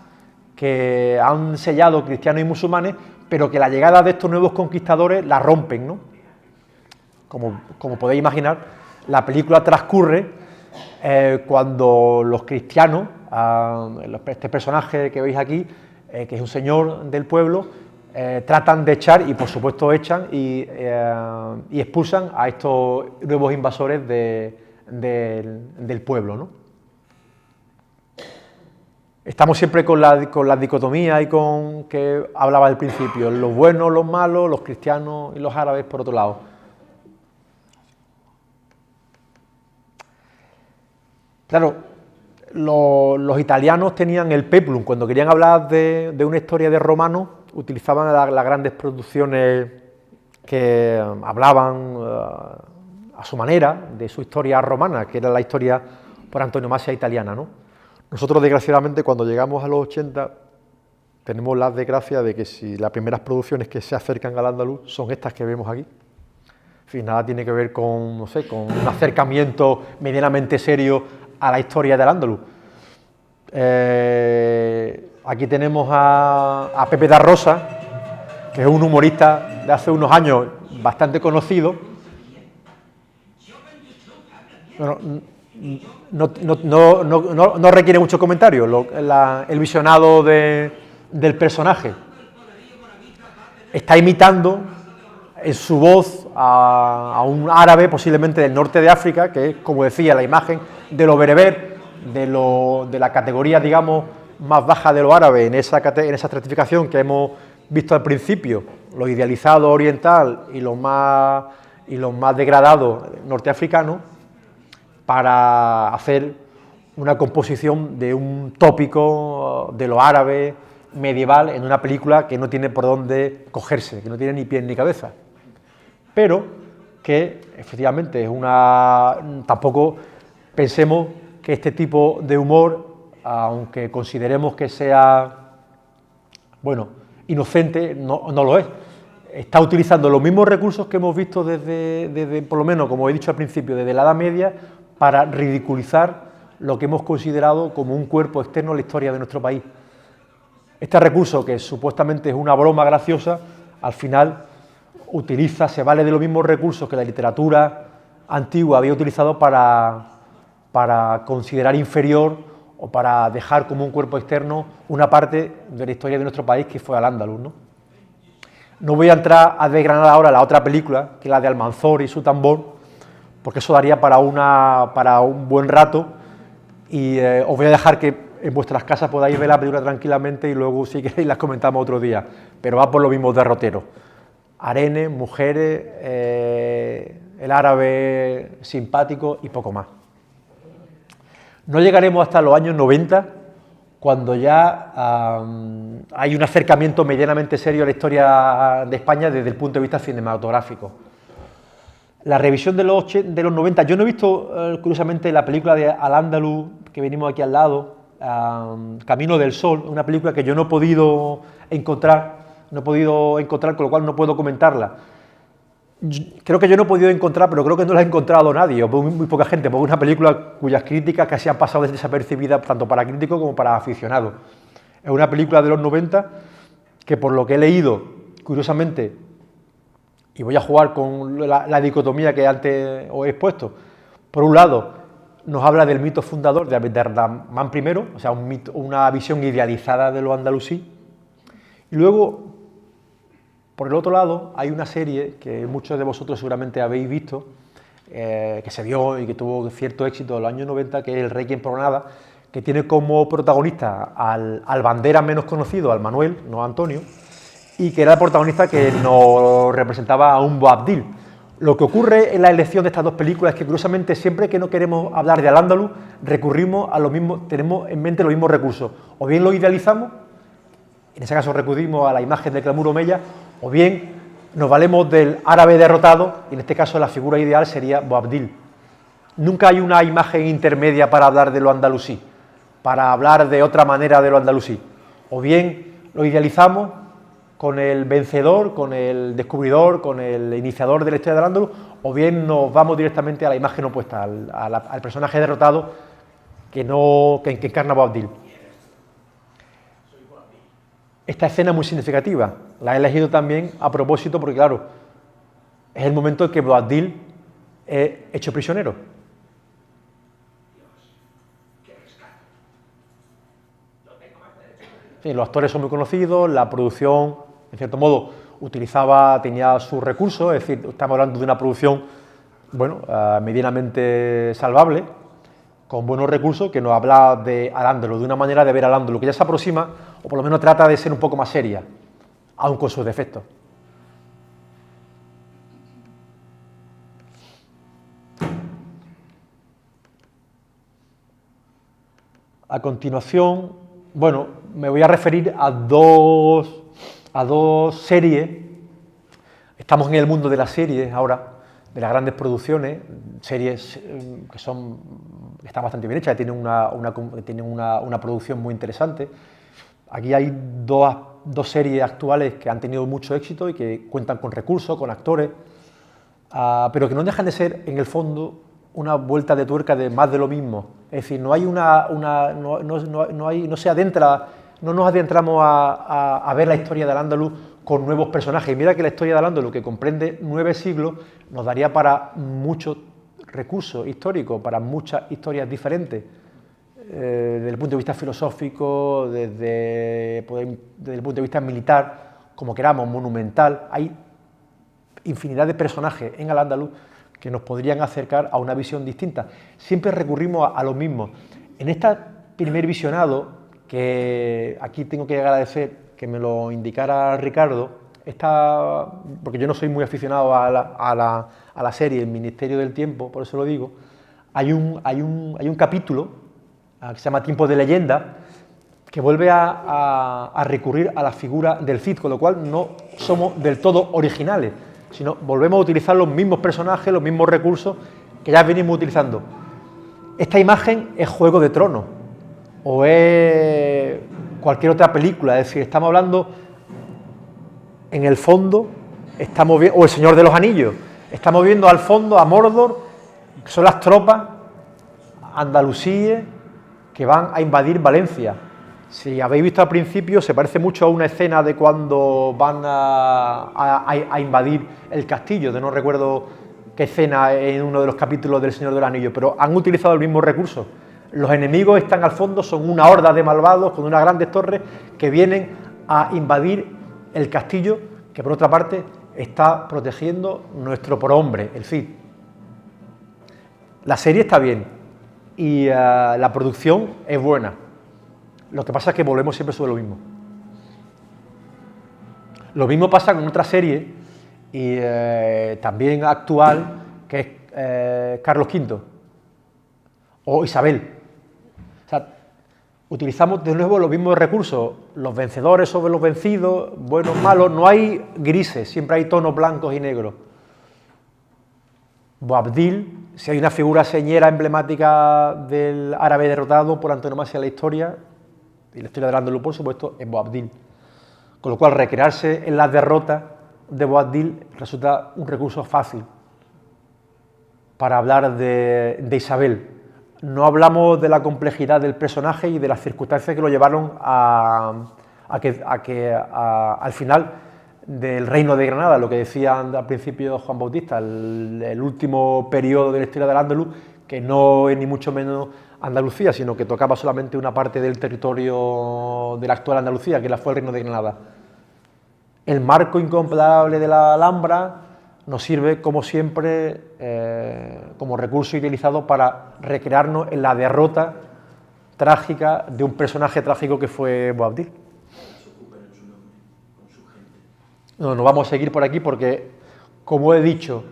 que han sellado cristianos y musulmanes, pero que la llegada de estos nuevos conquistadores la rompen, ¿no? Como podéis imaginar, la película transcurre cuando los cristianos, este personaje que veis aquí, que es un señor del pueblo, tratan de echar, y por supuesto echan y expulsan a estos nuevos invasores del pueblo, ¿no? Estamos siempre con la dicotomía y con que hablaba al principio, los buenos, los malos, los cristianos y los árabes por otro lado. Claro, los italianos tenían el peplum, cuando querían hablar de una historia de romanos, utilizaban las grandes producciones que hablaban a su manera de su historia romana, que era la historia por antonomasia italiana, ¿no? Nosotros, desgraciadamente, cuando llegamos a los 80, tenemos la desgracia de que si las primeras producciones que se acercan al andaluz son estas que vemos aquí. En fin, nada tiene que ver con, no sé, con un acercamiento medianamente serio a la historia del andaluz. Aquí tenemos a Pepe da Rosa, que es un humorista de hace unos años bastante conocido. Bueno, no requiere mucho comentario el visionado del personaje. Está imitando en su voz a un árabe, posiblemente del norte de África, que es, como decía, la imagen de lo bereber, de la categoría, digamos, más baja de lo árabe, en esa estratificación que hemos visto al principio, lo idealizado oriental y lo más degradado norteafricano, para hacer una composición de un tópico de lo árabe medieval en una película que no tiene por dónde cogerse, que no tiene ni pie ni cabeza, pero que efectivamente es tampoco pensemos que este tipo de humor, aunque consideremos que sea, bueno, inocente, no lo es. Está utilizando los mismos recursos que hemos visto desde, por lo menos, como he dicho al principio, desde la Edad Media, para ridiculizar lo que hemos considerado como un cuerpo externo a la historia de nuestro país. Este recurso, que supuestamente es una broma graciosa, al final se vale de los mismos recursos que la literatura antigua había utilizado para considerar inferior o para dejar como un cuerpo externo una parte de la historia de nuestro país, que fue Al-Ándalus, ¿no? No voy a entrar a desgranar ahora la otra película, que es la de Almanzor y su tambor, porque eso daría para un buen rato, y os voy a dejar que en vuestras casas podáis ver la película tranquilamente y luego, si queréis, las comentamos otro día, pero va por los mismos derroteros. Arenes, mujeres, el árabe simpático y poco más. No llegaremos hasta los años 90, cuando ya hay un acercamiento medianamente serio a la historia de España desde el punto de vista cinematográfico. La revisión de los 90, yo no he visto, curiosamente, la película de Al-Ándalus, que venimos aquí al lado, Camino del Sol, una película que yo no he podido encontrar, con lo cual no puedo comentarla. Creo que yo no he podido encontrar, pero creo que no la ha encontrado nadie, o muy poca gente, porque es una película cuyas críticas casi han pasado desapercibidas tanto para críticos como para aficionados. Es una película de los 90 que, por lo que he leído, curiosamente, y voy a jugar con la dicotomía que antes os he expuesto, por un lado nos habla del mito fundador de Abderramán I, o sea, una visión idealizada de los andalusí, y luego, por el otro lado, hay una serie que muchos de vosotros seguramente habéis visto, que se vio y que tuvo cierto éxito en los años 90, que es El Rey quien por nada, que tiene como protagonista al bandera menos conocido, al Manuel, no a Antonio, y que era el protagonista que nos representaba a un Boabdil. Lo que ocurre en la elección de estas dos películas es que, curiosamente, siempre que no queremos hablar de Al-Ándalus, recurrimos a lo mismo, tenemos en mente los mismos recursos. O bien lo idealizamos, en ese caso recurrimos a la imagen de Clamur Omeya, o bien nos valemos del árabe derrotado, y en este caso la figura ideal sería Boabdil. Nunca hay una imagen intermedia para hablar de lo andalusí, para hablar de otra manera de lo andalusí. O bien lo idealizamos con el vencedor, con el descubridor, con el iniciador de la historia del Al-Ándalus, o bien nos vamos directamente a la imagen opuesta, al personaje derrotado que encarna Boabdil. Esta escena es muy significativa, la he elegido también a propósito porque, claro, es el momento en que Boabdil es hecho prisionero. Sí, los actores son muy conocidos, la producción, en cierto modo, tenía sus recursos, es decir, estamos hablando de una producción, bueno, medianamente salvable, con buenos recursos, que nos habla de Al-Ándalus, de una manera de ver Al-Ándalus, que ya se aproxima, o por lo menos trata de ser un poco más seria, aun con sus defectos. A continuación, bueno, me voy a referir a dos series. Estamos en el mundo de las series ahora, de las grandes producciones, series que están bastante bien hechas, que tienen una producción muy interesante. Aquí hay dos series actuales que han tenido mucho éxito y que cuentan con recursos, con actores, pero que no dejan de ser, en el fondo, una vuelta de tuerca de más de lo mismo. Es decir, no nos adentramos a ver la historia de Al-Ándalus con nuevos personajes. Y mira que la historia de Al-Ándalus, que comprende 9 siglos, nos daría para muchos recursos históricos, para muchas historias diferentes, desde el punto de vista filosófico, desde el punto de vista militar, como queramos, monumental. Hay infinidad de personajes en Al-Ándalus que nos podrían acercar a una visión distinta. Siempre recurrimos a lo mismo. En este primer visionado, que aquí tengo que agradecer que me lo indicara Ricardo, porque yo no soy muy aficionado a la serie El Ministerio del Tiempo, por eso lo digo, hay un capítulo que se llama Tiempo de Leyenda, que vuelve a recurrir a la figura del Cid, con lo cual no somos del todo originales, sino volvemos a utilizar los mismos personajes, los mismos recursos que ya venimos utilizando. Esta imagen es Juego de Tronos, o es cualquier otra película, es decir, estamos hablando, en el fondo, o El Señor de los Anillos, estamos viendo al fondo a Mordor, que son las tropas andalusíes que van a invadir Valencia. Si habéis visto al principio, se parece mucho a una escena de cuando van a invadir el castillo, no recuerdo qué escena en uno de los capítulos del Señor de los Anillos, pero han utilizado el mismo recurso. Los enemigos están al fondo, son una horda de malvados con unas grandes torres que vienen a invadir el castillo, que por otra parte está protegiendo nuestro prohombre, el Cid. La serie está bien y la producción es buena. Lo que pasa es que volvemos siempre sobre lo mismo. Lo mismo pasa con otra serie y también actual, que es Carlos V o Isabel. O sea, utilizamos de nuevo los mismos recursos, los vencedores sobre los vencidos, buenos, malos, no hay grises, siempre hay tonos blancos y negros. Boabdil, si hay una figura señera emblemática del árabe derrotado por antonomasia en la historia, y la historia del Al-Ándalus, por supuesto, es Boabdil. Con lo cual, recrearse en la derrota de Boabdil resulta un recurso fácil para hablar de Isabel. No hablamos de la complejidad del personaje y de las circunstancias que lo llevaron al final del Reino de Granada, lo que decían al principio Juan Bautista, el último periodo de la historia del Al-Ándalus, que no es ni mucho menos Andalucía, sino que tocaba solamente una parte del territorio de la actual Andalucía, que fue el Reino de Granada. El marco incomparable de la Alhambra nos sirve, como siempre, como recurso utilizado para recrearnos en la derrota trágica de un personaje trágico que fue Boabdil. No, nos vamos a seguir por aquí porque, como he dicho,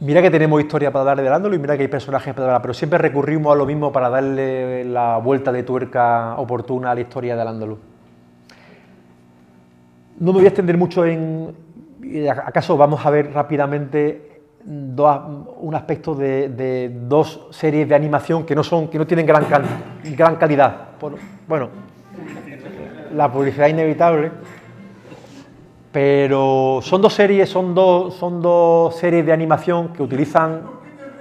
mira que tenemos historia para darle del Al-Ándalus y mira que hay personajes para darle, pero siempre recurrimos a lo mismo para darle la vuelta de tuerca oportuna a la historia del Al-Ándalus. No me voy a extender mucho acaso vamos a ver rápidamente un aspecto de dos series de animación que no tienen gran calidad. Bueno, la publicidad es inevitable, pero son dos series de animación que utilizan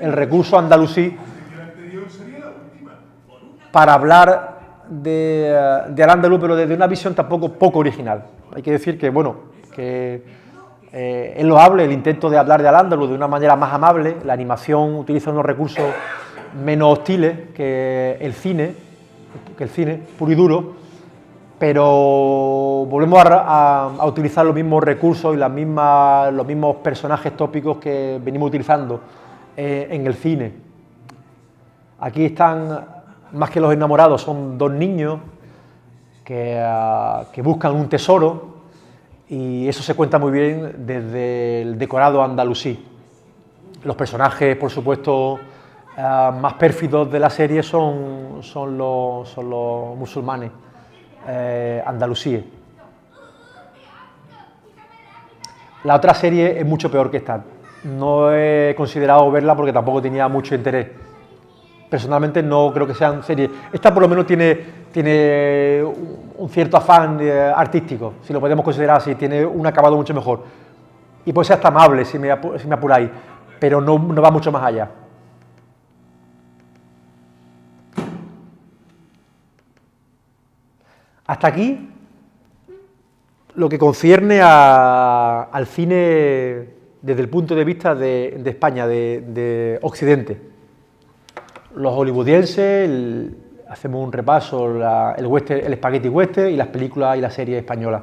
el recurso andalusí para hablar de Al-Ándalus, pero desde una visión tampoco poco original. Hay que decir que, bueno, es loable el intento de hablar de Al-Ándalus de una manera más amable. La animación utiliza unos recursos menos hostiles que el cine puro y duro, pero volvemos a utilizar los mismos recursos y los mismos personajes tópicos que venimos utilizando en el cine. Aquí están, más que los enamorados, son dos niños que buscan un tesoro, y eso se cuenta muy bien desde el decorado andalusí. Los personajes, por supuesto, más pérfidos de la serie son los musulmanes andalusíes. La otra serie es mucho peor que esta. No he considerado verla porque tampoco tenía mucho interés. Personalmente no creo que sean series. Esta por lo menos tiene un cierto afán artístico, si lo podemos considerar así, tiene un acabado mucho mejor. Y puede ser hasta amable, si me apuráis, pero no va mucho más allá. Hasta aquí lo que concierne al cine desde el punto de vista de España, de Occidente. Los hollywoodienses, hacemos un repaso, el spaghetti western y las películas y las series españolas.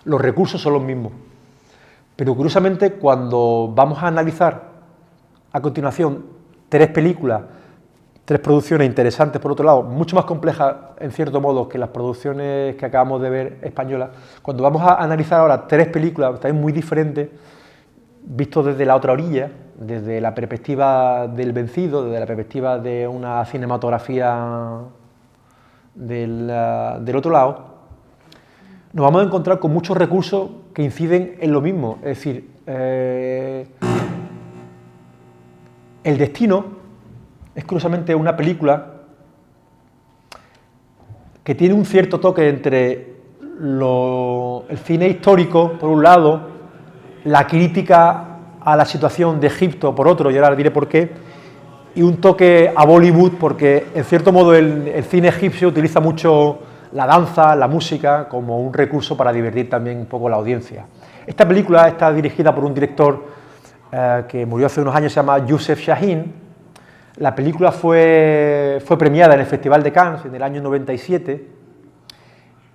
Los recursos son los mismos. Pero curiosamente, cuando vamos a analizar a continuación tres películas, tres producciones interesantes por otro lado, mucho más complejas en cierto modo que las producciones que acabamos de ver españolas, cuando vamos a analizar ahora tres películas también muy diferentes, vistos desde la otra orilla, desde la perspectiva del vencido, desde la perspectiva de una cinematografía del otro lado, nos vamos a encontrar con muchos recursos que inciden en lo mismo. Es decir, El destino es curiosamente una película que tiene un cierto toque entre el cine histórico, por un lado, la crítica a la situación de Egipto, por otro, y ahora diré por qué, y un toque a Bollywood, porque en cierto modo el cine egipcio utiliza mucho la danza, la música, como un recurso para divertir también un poco la audiencia. Esta película está dirigida por un director que murió hace unos años, se llama Youssef Chahine. La película fue premiada en el Festival de Cannes en el año 97,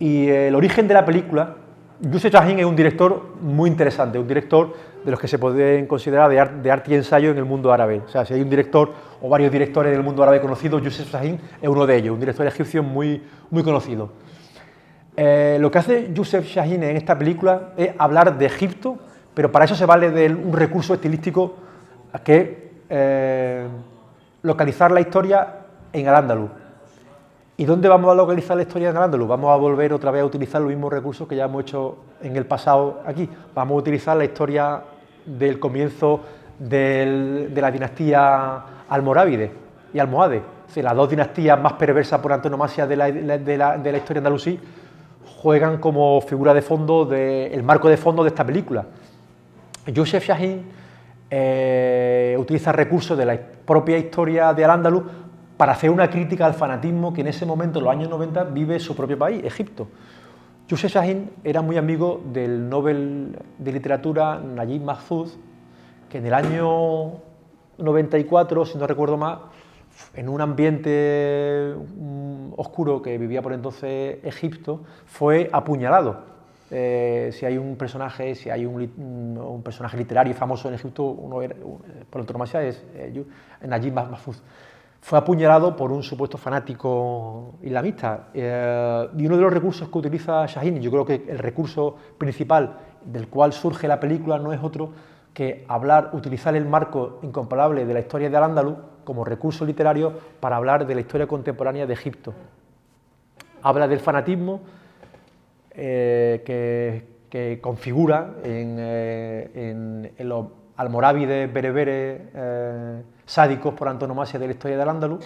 y el origen de la película, Youssef Chahine es un director muy interesante, un director de los que se pueden considerar de arte y ensayo en el mundo árabe. O sea, si hay un director o varios directores en el mundo árabe conocidos, Youssef Chahine es uno de ellos, un director egipcio muy conocido. Lo que hace Youssef Chahine en esta película es hablar de Egipto, pero para eso se vale de un recurso estilístico que localizar la historia en Al-Ándalus. ¿Y dónde vamos a localizar la historia en Al-Ándalus? Vamos a volver otra vez a utilizar los mismos recursos que ya hemos hecho en el pasado aquí. Vamos a utilizar la historia del comienzo de la dinastía almorávide y almohade, las dos dinastías más perversas por antonomasia de la historia andalusí, juegan como figura de fondo, el marco de fondo de esta película. Youssef Chahine utiliza recursos de la propia historia de Al-Ándalus para hacer una crítica al fanatismo que en ese momento, en los años 90, vive su propio país, Egipto. Youssef Chahine era muy amigo del Nobel de Literatura Najib Mahfouz, que en el año 94, si no recuerdo mal, en un ambiente oscuro que vivía por entonces Egipto, fue apuñalado. Si hay un personaje literario famoso en Egipto, por antonomasia es Najib Mahfouz. Fue apuñalado por un supuesto fanático islamista. Y uno de los recursos que utiliza Chahine, yo creo que el recurso principal del cual surge la película, no es otro que utilizar el marco incomparable de la historia de Al-Ándalus como recurso literario para hablar de la historia contemporánea de Egipto. Habla del fanatismo que configura en los almorávides bereberes sádicos por antonomasia de la historia de Al-Ándalus,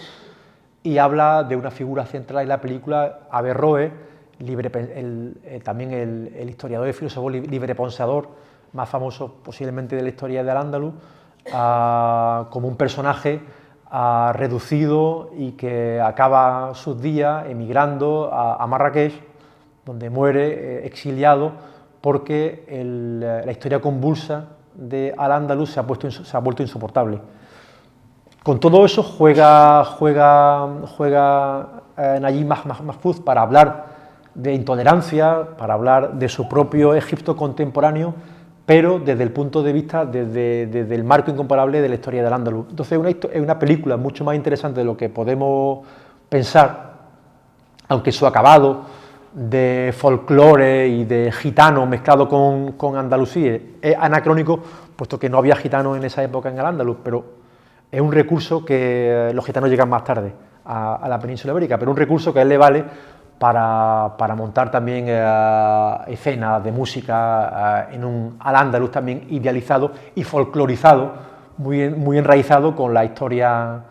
y habla de una figura central en la película, Averroes, también el historiador y filósofo librepensador más famoso posiblemente de la historia de Al-Ándalus, como un personaje reducido y que acaba sus días emigrando a Marrakech, donde muere exiliado porque la historia convulsa de Al-Ándalus se ha vuelto insoportable. Con todo eso juega Najib Mahfouz para hablar de intolerancia, para hablar de su propio Egipto contemporáneo, pero desde el punto de vista, desde el marco incomparable de la historia de Al-Ándalus. Entonces es una película mucho más interesante de lo que podemos pensar, aunque su acabado de folclore y de gitano mezclado con andalusí es anacrónico, puesto que no había gitanos en esa época en Al-Ándalus, pero es un recurso que los gitanos llegan más tarde a la península ibérica, pero un recurso que a él le vale para montar también escenas de música en un Al-Ándalus también idealizado y folclorizado, muy enraizado con la historia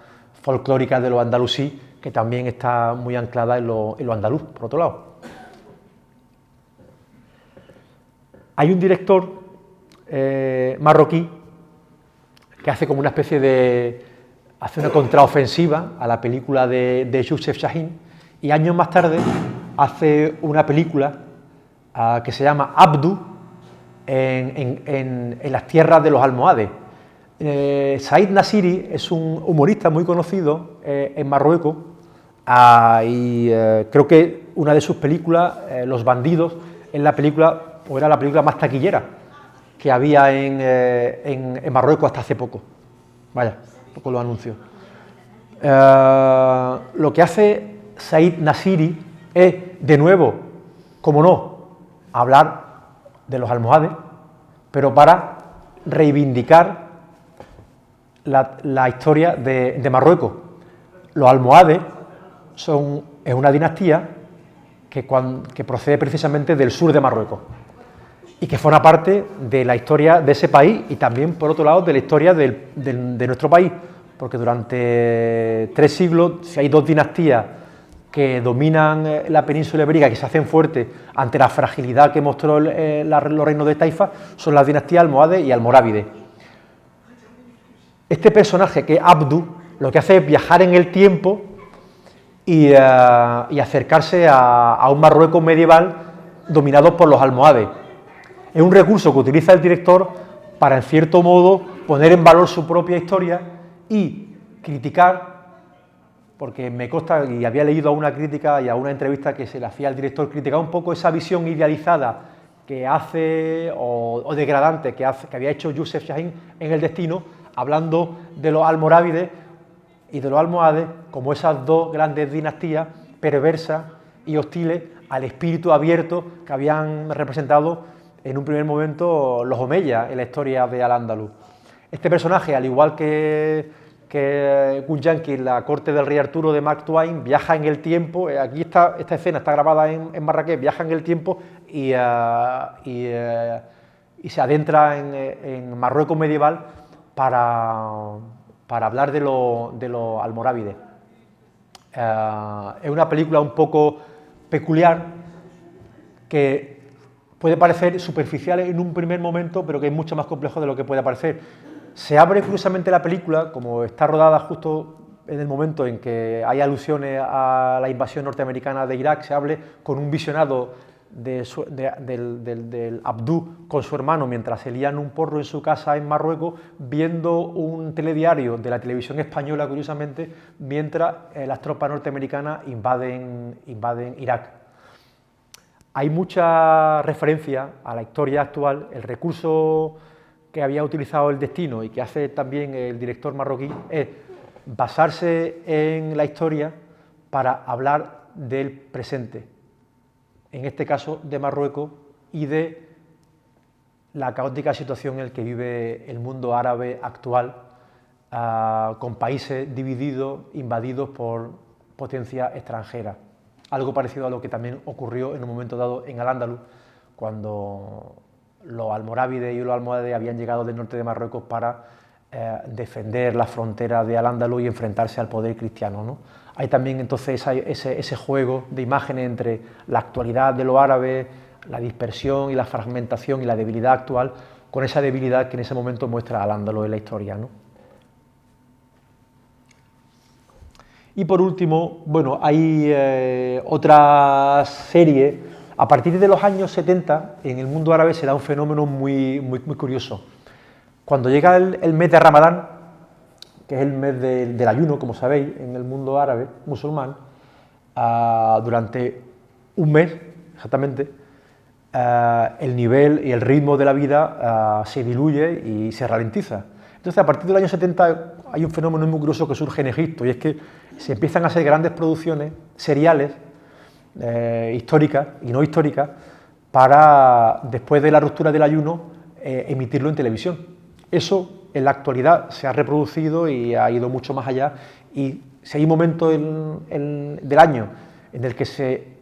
folclórica de los andalusí, que también está muy anclada en lo andaluz, por otro lado. Hay un director marroquí que hace como una especie hace una contraofensiva a la película de Youssef Chahine, y años más tarde hace una película que se llama Abdu en las tierras de los almohades. Said Nasiri es un humorista muy conocido en Marruecos, y creo que una de sus películas, Los bandidos, era la película más taquillera que había en Marruecos hasta hace poco. Vaya, con los anuncios. Lo que hace Said Nasiri es, de nuevo, como no, hablar de los almohades, pero para reivindicar la historia de Marruecos. Los almohades es una dinastía que procede precisamente del sur de Marruecos y que forma parte de la historia de ese país y también, por otro lado, de la historia de nuestro país, porque durante 3 siglos, si hay 2 dinastías que dominan la península ibérica, que se hacen fuertes ante la fragilidad que mostró los reinos de Taifa, son las dinastías almohade y almorávide. Este personaje, que es Abdu, lo que hace es viajar en el tiempo y acercarse a un Marruecos medieval dominado por los almohades. Es un recurso que utiliza el director para, en cierto modo, poner en valor su propia historia y criticar, porque me consta, y había leído a una crítica y a una entrevista que se le hacía al director, criticar un poco esa visión idealizada que hace, o degradante, que había hecho Youssef Chahine en El Destino, hablando de los almorávides y de los almohades como esas 2 grandes dinastías perversas y hostiles al espíritu abierto que habían representado en un primer momento los Omeyyas en la historia de Al-Ándalus. Este personaje, al igual que Guljanki en la corte del rey Arturo de Mark Twain, viaja en el tiempo. Aquí esta escena está grabada en Marrakech, viaja en el tiempo y se adentra en Marruecos medieval para hablar de los almorávides. Es una película un poco peculiar que puede parecer superficial en un primer momento, pero que es mucho más complejo de lo que puede parecer. Se abre curiosamente la película, como está rodada justo en el momento en que hay alusiones a la invasión norteamericana de Irak, se abre con un visionado del Abdú con su hermano mientras se lían un porro en su casa en Marruecos, viendo un telediario de la televisión española, curiosamente, mientras las tropas norteamericanas invaden Irak. Hay mucha referencia a la historia actual. El recurso que había utilizado el Destino y que hace también el director marroquí es basarse en la historia para hablar del presente, en este caso de Marruecos y de la caótica situación en la que vive el mundo árabe actual, con países divididos, invadidos por potencias extranjeras. Algo parecido a lo que también ocurrió en un momento dado en Al-Ándalus, cuando los almorávides y los almohades habían llegado del norte de Marruecos para defender las fronteras de Al-Ándalus y enfrentarse al poder cristiano, ¿no? Hay también entonces ese juego de imágenes entre la actualidad de los árabes, la dispersión y la fragmentación y la debilidad actual, con esa debilidad que en ese momento muestra Al-Ándalus en la historia, ¿no? Y por último, bueno, hay otra serie. A partir de los años 70, en el mundo árabe se da un fenómeno muy curioso. Cuando llega el mes de Ramadán, que es el mes del ayuno, como sabéis, en el mundo árabe musulmán, durante un mes, exactamente, el nivel y el ritmo de la vida se diluye y se ralentiza. Entonces, a partir del año 70 hay un fenómeno muy curioso que surge en Egipto, y es que se empiezan a hacer grandes producciones seriales, históricas y no históricas, para, después de la ruptura del ayuno, emitirlo en televisión. Eso en la actualidad se ha reproducido y ha ido mucho más allá, y si hay un momento del año en el que se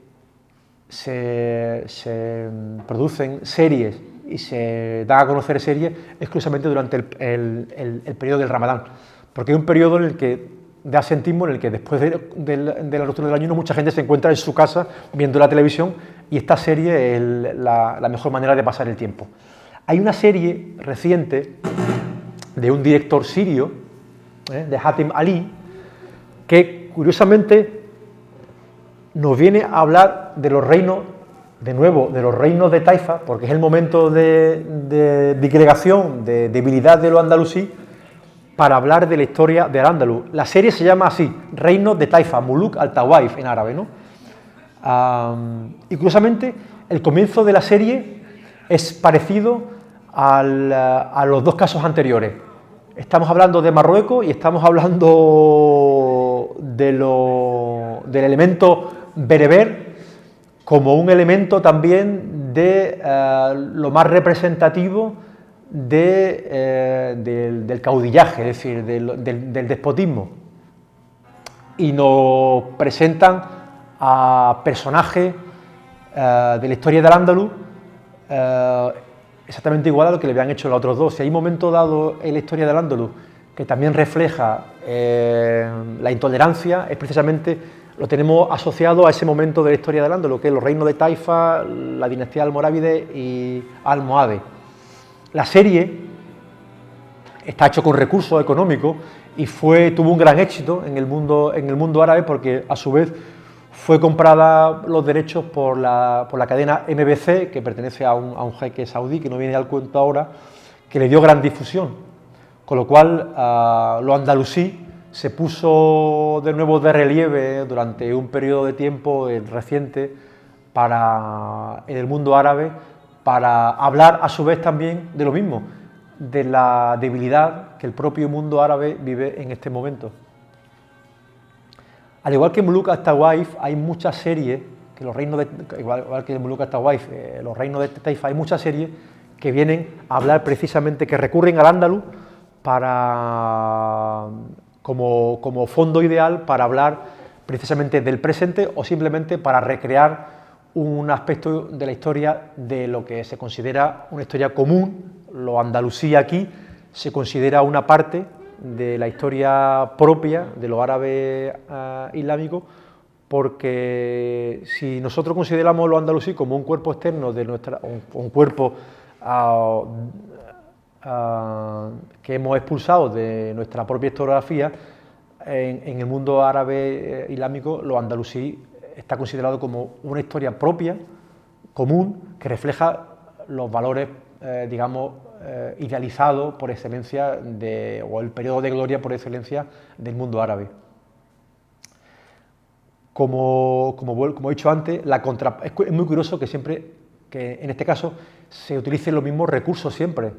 producen series y se da a conocer series, exclusivamente durante el periodo del Ramadán, porque es un periodo en el que de asentismo, en el que después de la ruptura del ayuno mucha gente se encuentra en su casa viendo la televisión, y esta serie es la mejor manera de pasar el tiempo. Hay una serie reciente de un director sirio, de Hatem Ali, que curiosamente nos viene a hablar de los reinos, de nuevo, de los reinos de Taifa, porque es el momento de disgregación, de debilidad de los andalusí, para hablar de la historia del Al-Ándalus. La serie se llama así, Reinos de Taifa, Muluk al-Tawaif en árabe, ¿no? Y curiosamente, el comienzo de la serie es parecido a los dos casos anteriores. Estamos hablando de Marruecos y estamos hablando del elemento bereber como un elemento también de lo más representativo del caudillaje, es decir, del despotismo. Y nos presentan a personajes de la historia del Al-Ándalus exactamente igual a lo que le habían hecho los otros dos. Si hay un momento dado en la historia del Al-Ándalus que también refleja la intolerancia, es precisamente, lo tenemos asociado a ese momento de la historia del Al-Ándalus, que es los reinos de Taifa, la dinastía almorávide y almohade. La serie está hecha con recursos económicos y tuvo un gran éxito en el mundo árabe, porque a su vez fue comprada los derechos por la cadena MBC, que pertenece a un jeque saudí, que no viene al cuento ahora, que le dio gran difusión, con lo cual lo andalusí se puso de nuevo de relieve durante un periodo de tiempo reciente en el mundo árabe, para hablar a su vez también de lo mismo, de la debilidad que el propio mundo árabe vive en este momento. Al igual que Muluk al-Tawaif, hay muchas series que los reinos de, igual que Mulucas Tawaif, los reinos de Taifa, hay muchas series que vienen a hablar precisamente, que recurren al andaluz para, como fondo ideal para hablar precisamente del presente o simplemente para recrear un aspecto de la historia de lo que se considera una historia común. Lo andalusí aquí se considera una parte de la historia propia de los árabes islámicos, porque si nosotros consideramos lo andalusí como un cuerpo externo de nuestra, un cuerpo que hemos expulsado de nuestra propia historiografía, en el mundo árabe islámico lo andalusí está considerado como una historia propia, común, que refleja los valores, digamos, idealizados por excelencia, o el periodo de gloria por excelencia del mundo árabe. Como he dicho antes, es muy curioso que siempre, que en este caso, se utilicen los mismos recursos siempre.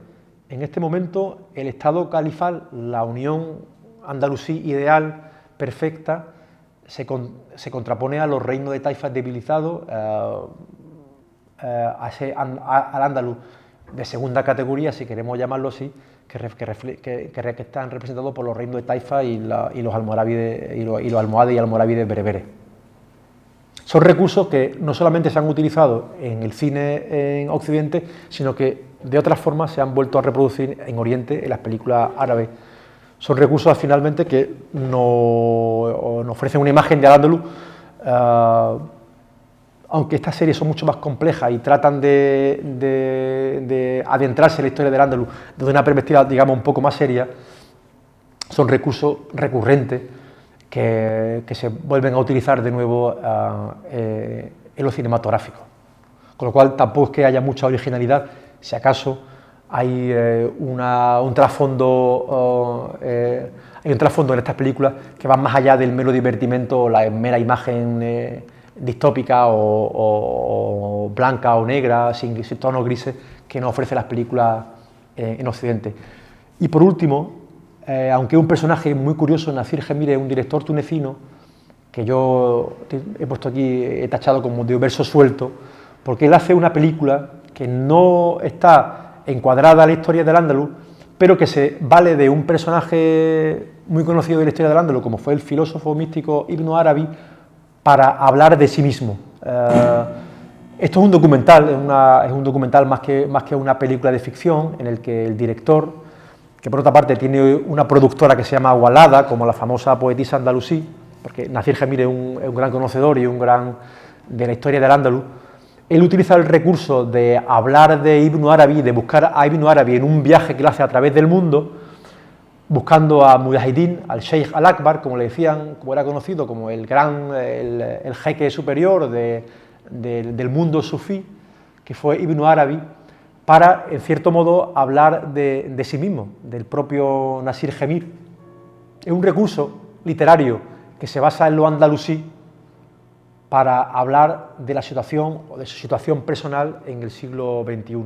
En este momento, el Estado califal, la unión andalusí ideal, perfecta, se contrapone a los reinos de taifas debilitados, al andaluz de segunda categoría, si queremos llamarlo así, que están representados por los reinos de taifa y los almorávides y los almohades y almorávides bereberes. Son recursos que no solamente se han utilizado en el cine en Occidente, sino que de otras formas se han vuelto a reproducir en Oriente, en las películas árabes. Son recursos finalmente que nos ofrecen una imagen de Al-Ándalus, aunque estas series son mucho más complejas y tratan de adentrarse en la historia del Al-Ándalus desde una perspectiva, digamos, un poco más seria. Son recursos recurrentes que se vuelven a utilizar de nuevo en lo cinematográfico. Con lo cual tampoco es que haya mucha originalidad, si acaso hay un trasfondo en estas películas que van más allá del mero divertimento o la mera imagen distópica o blanca o negra, sin tonos grises, que nos ofrecen las películas en Occidente. Y por último, aunque es un personaje muy curioso, Nasir Gemire es un director tunecino que yo he puesto aquí, he tachado como de verso suelto, porque él hace una película que no está encuadrada a la historia del Al-Ándalus, pero que se vale de un personaje muy conocido de la historia del Al-Ándalus, como fue el filósofo místico Ibn Arabi, para hablar de sí mismo. Esto es un documental, es un documental más que una película de ficción, en el que el director, que por otra parte tiene una productora que se llama Walada, como la famosa poetisa andalusí, porque Nasir Gemire es un gran conocedor y un gran de la historia del Al-Ándalus. Él utiliza el recurso de hablar de Ibn Arabi, de buscar a Ibn Arabi en un viaje que él hace a través del mundo, buscando a Mujahidin, al Sheikh Al-Akbar, como le decían, como era conocido, como el jeque superior del mundo sufí, que fue Ibn Arabi, para, en cierto modo, hablar de sí mismo, del propio Nasir Gemire. Es un recurso literario que se basa en lo andalusí para hablar de la situación o de su situación personal en el siglo XXI.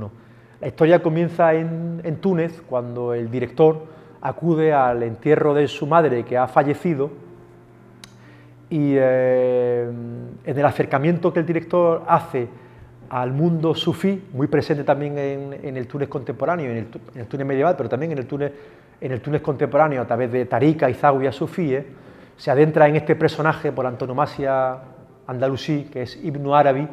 La historia comienza en Túnez, cuando el director acude al entierro de su madre, que ha fallecido, y en el acercamiento que el director hace al mundo sufí, muy presente también en el Túnez contemporáneo, en el Túnez medieval, pero también en el Túnez contemporáneo, a través de tarika y zawia sufíes, se adentra en este personaje por antonomasia andalusí, que es Ibn Arabi,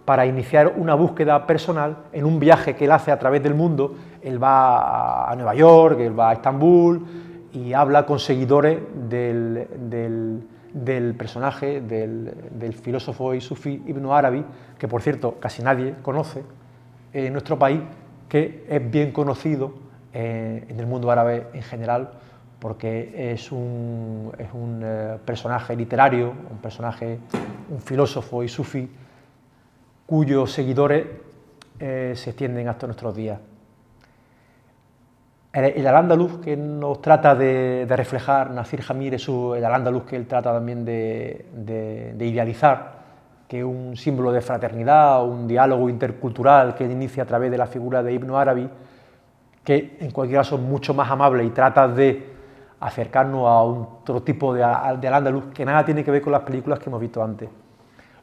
para iniciar una búsqueda personal en un viaje que él hace a través del mundo. Él va a Nueva York, él va a Estambul y habla con seguidores del personaje, del filósofo y sufí Ibn Arabi, que por cierto casi nadie conoce en nuestro país, que es bien conocido en el mundo árabe en general, porque es un personaje literario, un filósofo y sufí, cuyos seguidores se extienden hasta nuestros días. El Al-Ándalus que nos trata de reflejar Nasir Gemire, el Al-Ándalus que él trata también de idealizar, que es un símbolo de fraternidad, un diálogo intercultural que inicia a través de la figura de Ibn Arabi, que en cualquier caso es mucho más amable y trata de acercarnos a otro tipo de Al-Ándalus que nada tiene que ver con las películas que hemos visto antes.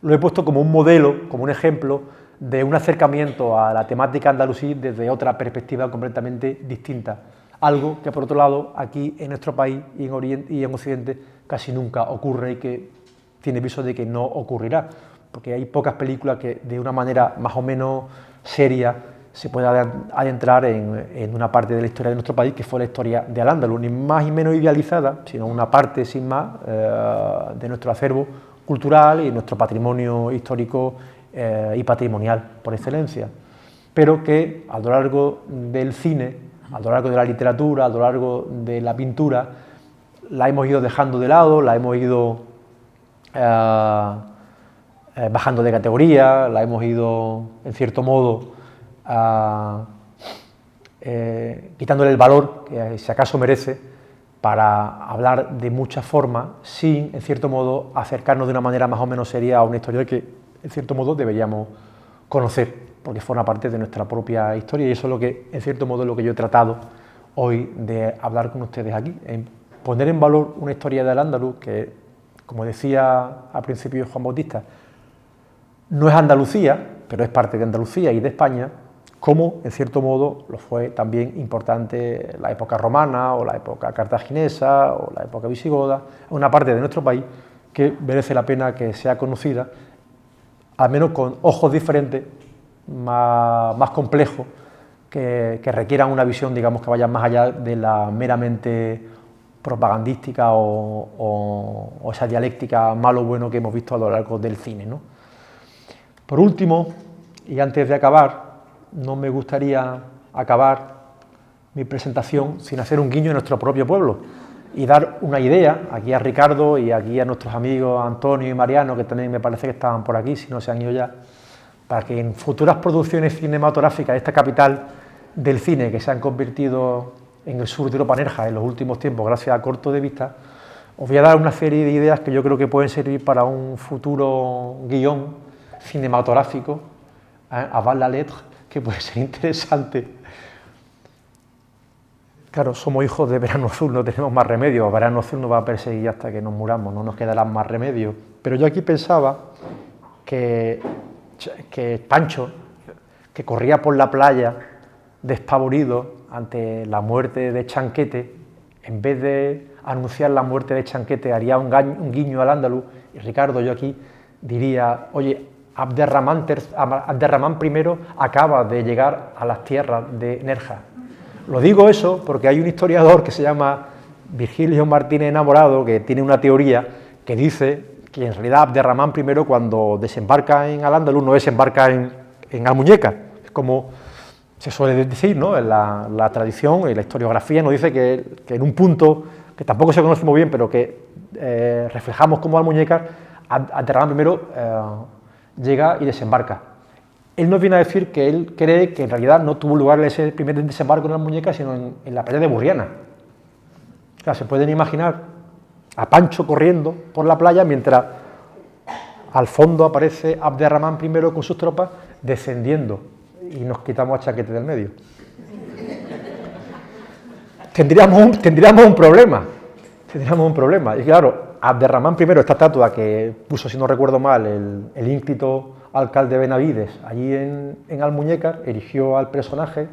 lo he puesto como un modelo, como un ejemplo de un acercamiento a la temática andalusí desde otra perspectiva completamente distinta. Algo que, por otro lado, aquí en nuestro país y en Oriente y en Occidente casi nunca ocurre y que tiene viso de que no ocurrirá, porque hay pocas películas que de una manera más o menos seria se pueda adentrar en una parte de la historia de nuestro país, que fue la historia de Al-Ándalus, ni más y menos idealizada, sino una parte, sin más, de nuestro acervo cultural y nuestro patrimonio histórico y patrimonial, por excelencia, pero que a lo largo del cine, a lo largo de la literatura, a lo largo de la pintura, la hemos ido dejando de lado, la hemos ido bajando de categoría, la hemos ido, en cierto modo, quitándole el valor que si acaso merece para hablar de muchas formas sin, en cierto modo, acercarnos de una manera más o menos seria a una historia que, en cierto modo, deberíamos conocer, porque forma parte de nuestra propia historia, y eso es lo que, en cierto modo, es lo que yo he tratado hoy de hablar con ustedes aquí, en poner en valor una historia de Al-Ándalus que, como decía al principio Juan Bautista, no es Andalucía, pero es parte de Andalucía y de España, como, en cierto modo, lo fue también importante la época romana, o la época cartaginesa, o la época visigoda, una parte de nuestro país que merece la pena que sea conocida, al menos con ojos diferentes, más complejos, que requieran una visión, digamos, que vaya más allá de la meramente propagandística o esa dialéctica malo-bueno que hemos visto a lo largo del cine, ¿no? Por último, y antes de acabar, no me gustaría acabar mi presentación sin hacer un guiño a nuestro propio pueblo y dar una idea aquí a Ricardo y aquí a nuestros amigos Antonio y Mariano, que también me parece que estaban por aquí, si no se han ido ya, para que en futuras producciones cinematográficas de esta capital del cine, que se han convertido en el sur de Europa Nerja en los últimos tiempos, gracias a Corto de Vista, os voy a dar una serie de ideas que yo creo que pueden servir para un futuro guión cinematográfico, avant la lettre, que puede ser interesante. Claro, somos hijos de Verano Azul, no tenemos más remedio. Verano Azul nos va a perseguir hasta que nos muramos, no nos quedarán más remedios. Pero yo aquí pensaba que Pancho, que corría por la playa despavorido ante la muerte de Chanquete, en vez de anunciar la muerte de Chanquete, haría un guiño al Al-Ándalus, y Ricardo, yo aquí diría, oye, Abderramán I acaba de llegar a las tierras de Nerja. Lo digo eso porque hay un historiador que se llama Virgilio Martínez Enamorado, que tiene una teoría que dice que en realidad Abderramán I, cuando desembarca en Al-Ándalus, no desembarca en Almuñécar. Es como se suele decir, ¿no? En la tradición y la historiografía nos dice que en un punto que tampoco se conoce muy bien, pero que reflejamos como Almuñécar, Abderramán I llega y desembarca. Él nos viene a decir que él cree que en realidad no tuvo lugar ese primer desembarco en Almuñécar, sino en la playa de Burriana. O sea, se pueden imaginar a Pancho corriendo por la playa mientras al fondo aparece Abderramán I con sus tropas descendiendo y nos quitamos a Chanquete del medio. Tendríamos un problema. Y claro, Abderramán I, esta estatua que puso, si no recuerdo mal, el ínclito alcalde Benavides allí en Almuñécar, erigió al personaje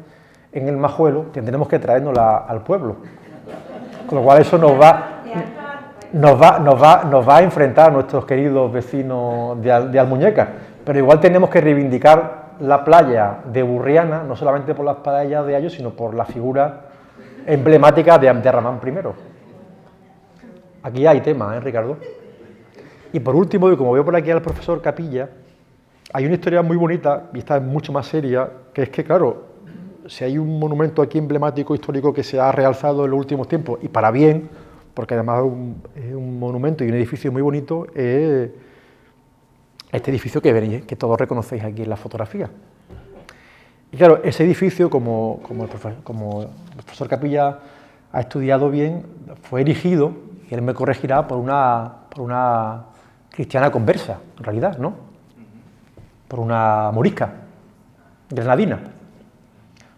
en el Majuelo, tendremos que traérnosla al pueblo. Con lo cual eso nos va a enfrentar a nuestros queridos vecinos de Almuñécar. Pero igual tenemos que reivindicar la playa de Burriana, no solamente por las playas de Ayo, sino por la figura emblemática de Abderramán I. Aquí hay tema, Ricardo. Y por último, y como veo por aquí al profesor Capilla, hay una historia muy bonita, y esta es mucho más seria, que es que, claro, si hay un monumento aquí emblemático histórico que se ha realzado en los últimos tiempos, y para bien, porque además es un monumento y un edificio muy bonito, es este edificio que todos reconocéis aquí en la fotografía. Y claro, ese edificio, como el profesor Capilla ha estudiado bien, fue erigido, y él me corregirá, por una cristiana conversa, en realidad, ¿no? Por una morisca granadina.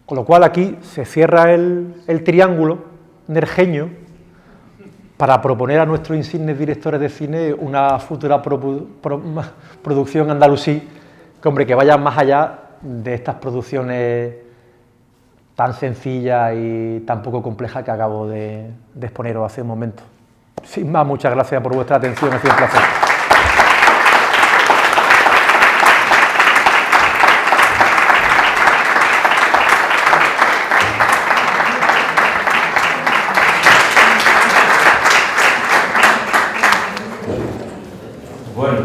Con lo cual aquí se cierra el triángulo nerjeño para proponer a nuestros insignes directores de cine una futura producción andalusí que vaya más allá de estas producciones tan sencillas y tan poco complejas que acabo de exponeros hace un momento. Sin más, muchas gracias por vuestra atención, ha sido un placer. Bueno,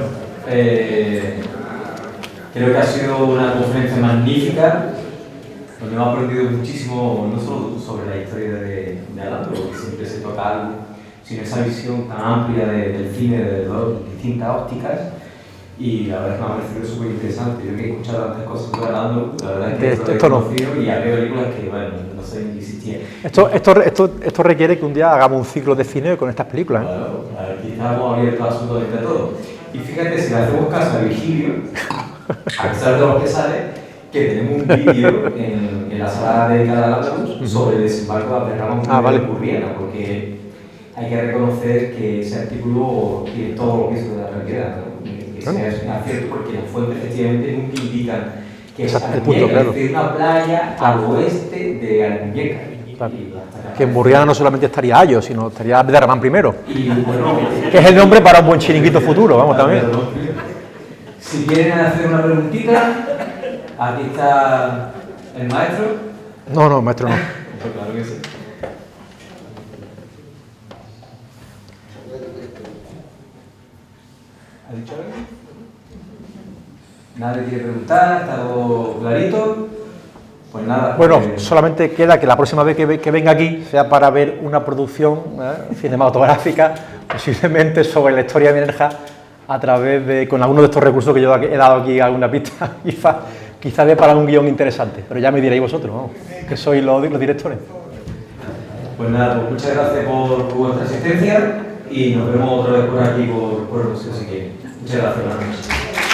creo que ha sido una conferencia magnífica, donde hemos aprendido muchísimo, no solo sobre la historia de Al-Ándalus, porque siempre se toca algo, sino esa visión tan amplia del cine de dos distintas ópticas, y la verdad es que me ha parecido súper interesante. Yo que he escuchado tantas cosas sobre Al-Ándalus, la verdad es que esto he conocido y había películas que, bueno, no sé ni existían. Esto requiere que un día hagamos un ciclo de cine con estas películas, ¿eh? Claro, aquí estamos abiertos absolutamente a todo. Y fíjate, si le hacemos caso a Virgilio, a pesar de lo que sale, que tenemos un vídeo en la sala dedicada a Al-Ándalus sobre el desembarco de Abderramán vale. de Burriana, porque hay que reconocer que ese artículo tiene todo lo que hizo de la realidad, ¿no? Que sea cierto, porque las fuentes efectivamente nunca indican que es Almuñécar, es decir, una playa al oeste de Almuñécar. Claro. Que en Burriana no solamente estaría Ayo, sino estaría Abderramán primero, Y bueno, que es el nombre para un buen chiringuito futuro, vamos, también. Si quieren hacer una preguntita, aquí está el maestro. No, maestro, no. Pues claro que sí. ¿Ha dicho algo? ¿Nadie quiere preguntar? ¿Está todo clarito? Pues nada. Bueno, solamente queda que la próxima vez que venga aquí sea para ver una producción cinematográfica, posiblemente sobre la historia de Nerja, a través de, con alguno de estos recursos que yo he dado aquí, alguna pista, quizá dé para un guión interesante, pero ya me diréis vosotros, ¿no? Que sois los directores. Pues nada, pues muchas gracias por vuestra asistencia y nos vemos otra vez por aquí por el museo si quieren. Muchas gracias.